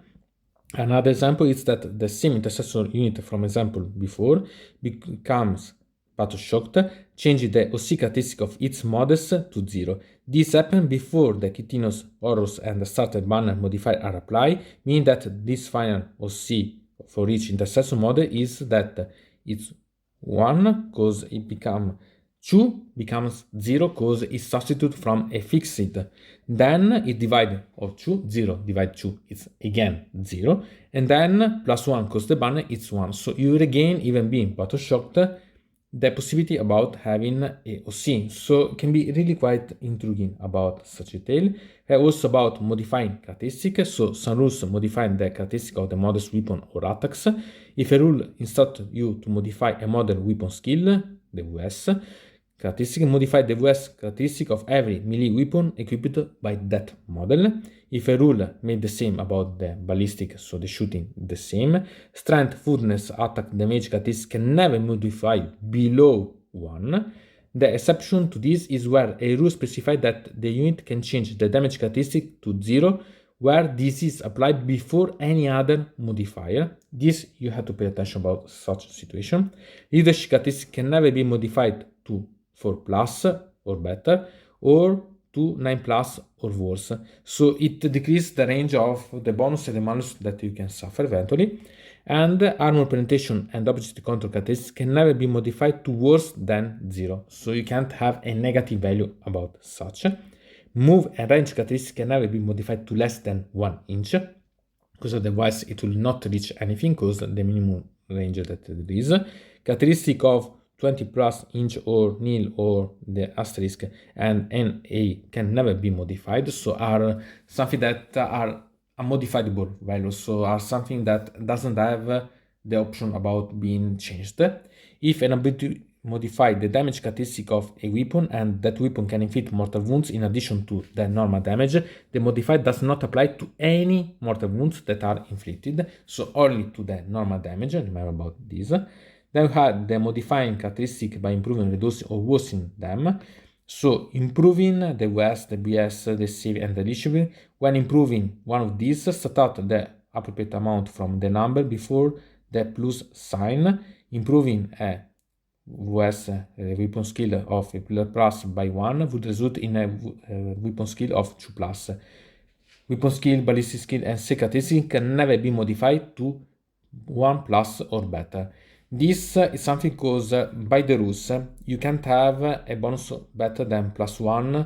Another example is that the same intercessor unit from example before becomes battle shocked, changing the OC characteristic of its models to 0. This happens before the Kitinos, Horus, and the started banner modifier are applied, meaning that this final OC for each intercessor model is that it's 1 because it becomes 2 becomes 0 because it's substitute from a fixed. Then it divide of 2, 0 divide 2, it's again 0. And then plus 1 because the banner is 1. So you regain, even being battle shocked, the possibility about having a OC. So it can be really quite intriguing about such a tale. Also about modifying characteristics. So some rules modifying the characteristic of the models weapon or attacks. If a rule instructs you to modify a model weapon skill, the WS characteristic, modify the WS characteristic of every melee weapon equipped by that model. If a rule made the same about the ballistic, so the shooting the same. Strength, footness, attack, damage characteristics can never modify below 1. The exception to this is where a rule specifies that the unit can change the damage characteristic to 0, where this is applied before any other modifier. This you have to pay attention about such situation. Leadership characteristic can never be modified to 4 plus or better, or to 9 plus or worse. So it decreases the range of the bonus and the malus that you can suffer eventually. And armor penetration and object control characteristics can never be modified to worse than 0. So you can't have a negative value about such. Move and range characteristics can never be modified to less than 1 inch, because otherwise it will not reach anything, because the minimum range that there is. Characteristic of 20 plus inch or nil or the asterisk and NA can never be modified, so are something that are unmodifiable values, so are something that doesn't have the option about being changed. If an ability modify the damage characteristic of a weapon and that weapon can inflict mortal wounds in addition to the normal damage, the modifier does not apply to any mortal wounds that are inflicted, so only to the normal damage. Remember about this. Then we have the modifying characteristic by improving, reducing, or worsening them. So improving the WS, the BS, the save, and the discipline. When improving one of these, set out the appropriate amount from the number before the plus sign. Improving a WS weapon skill of a plus by 1 would result in a weapon skill of 2 plus. Weapon skill, ballistic skill, and save characteristic can never be modified to 1 plus or better. This is something because by the rules you can't have a bonus better than +1,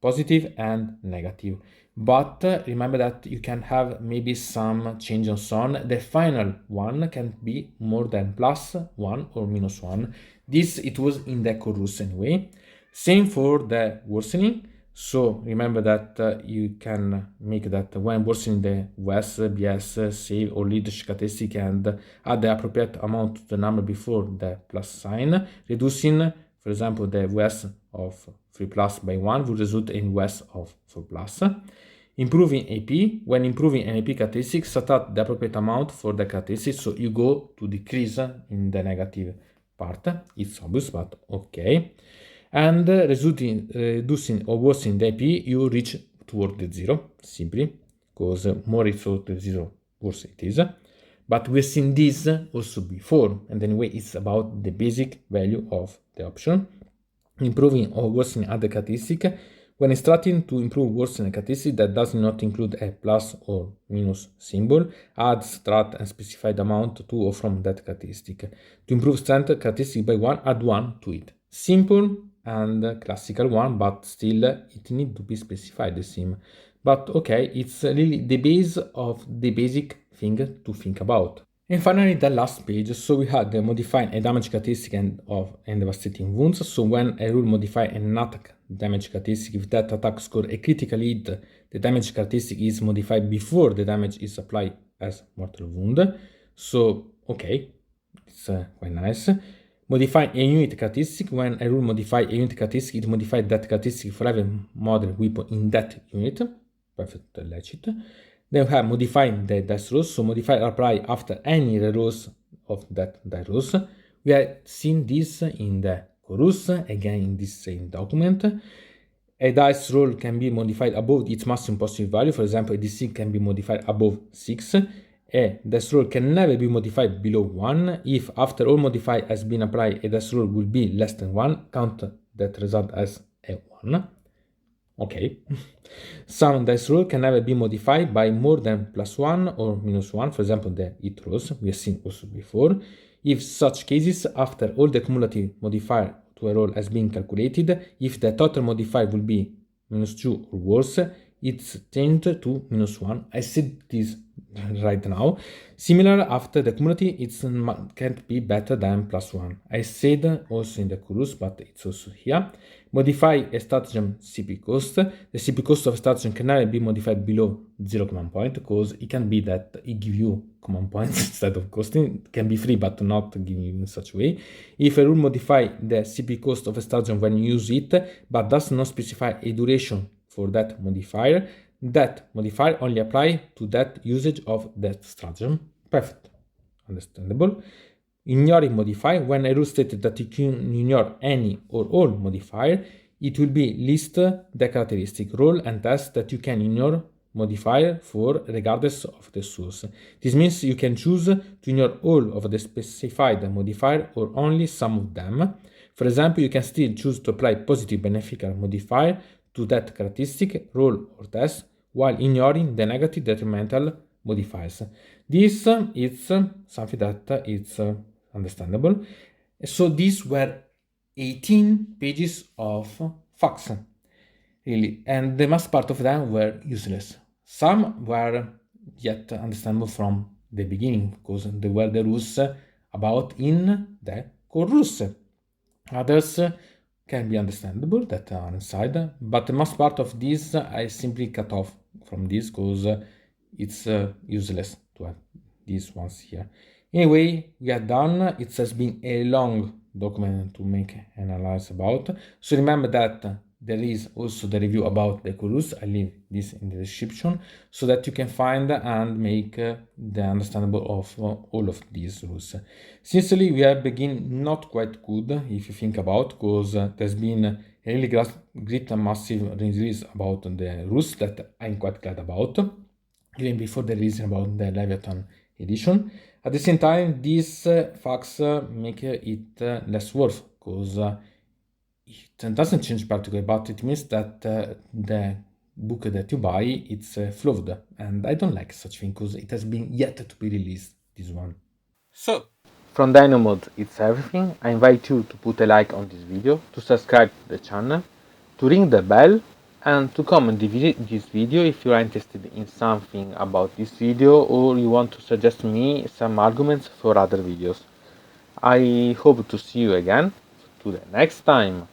positive and negative. But remember that you can have maybe some change on on. The final one can be more than +1 or -1. This it was in the core rules anyway. Same for the worsening. So remember that you can make that when worsening the WS, BS, save, or leadership characteristic and add the appropriate amount to the number before the plus sign. Reducing, for example, the WS of 3 plus by 1 would result in WS of 4 plus. Improving AP, when improving an AP characteristic, set out the appropriate amount for the characteristic, so you go to decrease in the negative part. It's obvious, but okay. And reducing or worsening the AP, you reach toward the 0, simply, because more it's toward the 0, worse it is. But we've seen this also before, and anyway, it's about the basic value of the option. Improving or worsening other characteristic. When instructing to improve worsening characteristic that does not include a plus or minus symbol, add, subtract, and specify the amount to or from that characteristic. To improve strength characteristic by 1, add 1 to it. Simple and classical one, but still it needs to be specified the same. But okay, it's really the base of the basic thing to think about. And finally, the last page. So we had the modifying a damage characteristic and devastating wounds. So when a rule modify an attack damage characteristic, if that attack score a critical hit, the damage characteristic is modified before the damage is applied as mortal wound. So okay, it's quite nice. Modify a unit characteristic. When a rule modify a unit characteristic, it modifies that characteristic for every model weapon in that unit. Perfect, legit. Then we have modifying the dice rolls. So modify apply after any rerolls of that die rolls. We have seen this in the chorus, again in this same document. A dice roll can be modified above its maximum possible value. For example, a DC can be modified above 6. A dice roll can never be modified below 1. If after all modifier has been applied, a dice roll will be less than 1. Count that result as a 1. Okay. Some dice roll can never be modified by more than +1 or -1, for example, the hit rolls we have seen also before. If such cases, after all the cumulative modifier to a roll has been calculated, if the total modifier will be -2 or worse, it's changed to -1. I said this right now. Similar, after the cumulative, it can't be better than +1. I said also in the chorus, but it's also here. Modify a stratagem CP cost. The CP cost of a stratagem can never be modified below 0 command point, because it can be that it give you command points instead of costing. It can be free, but not give you in such a way. If a rule modify the CP cost of a stratagem when you use it, but does not specify a duration for that modifier only apply to that usage of that stratagem. Perfect. Understandable. Ignoring modifier. When a rule stated that you can ignore any or all modifier, it will be list the characteristic, role and test that you can ignore modifier for regardless of the source. This means you can choose to ignore all of the specified modifier or only some of them. For example, you can still choose to apply positive beneficial modifier to that characteristic, role or test, while ignoring the negative detrimental modifiers. This is something that is understandable. So these were 18 pages of facts, really, and the most part of them were useless. Some were yet understandable from the beginning, because they were the rules about in the core rules. Others can be understandable that are inside, but the most part of these I simply cut off from this because it's useless to have these ones here. Anyway, we are done. It has been a long document to make analyze about. So remember that there is also the review about the rules. I leave this in the description so that you can find and make the understandable of all of these rules. Sincerely, we have begun not quite good if you think about, because there's been a really great and massive release about the rules that I'm quite glad about, even before the release about the Leviathan edition. At the same time, these facts make it less worth, because it doesn't change particularly, but it means that the book that you buy, it's flawed, and I don't like such thing because it has been yet to be released, this one. So, from Dynamod, it's everything. I invite you to put a like on this video, to subscribe to the channel, to ring the bell, and to comment this video if you are interested in something about this video or you want to suggest me some arguments for other videos. I hope to see you again to the next time.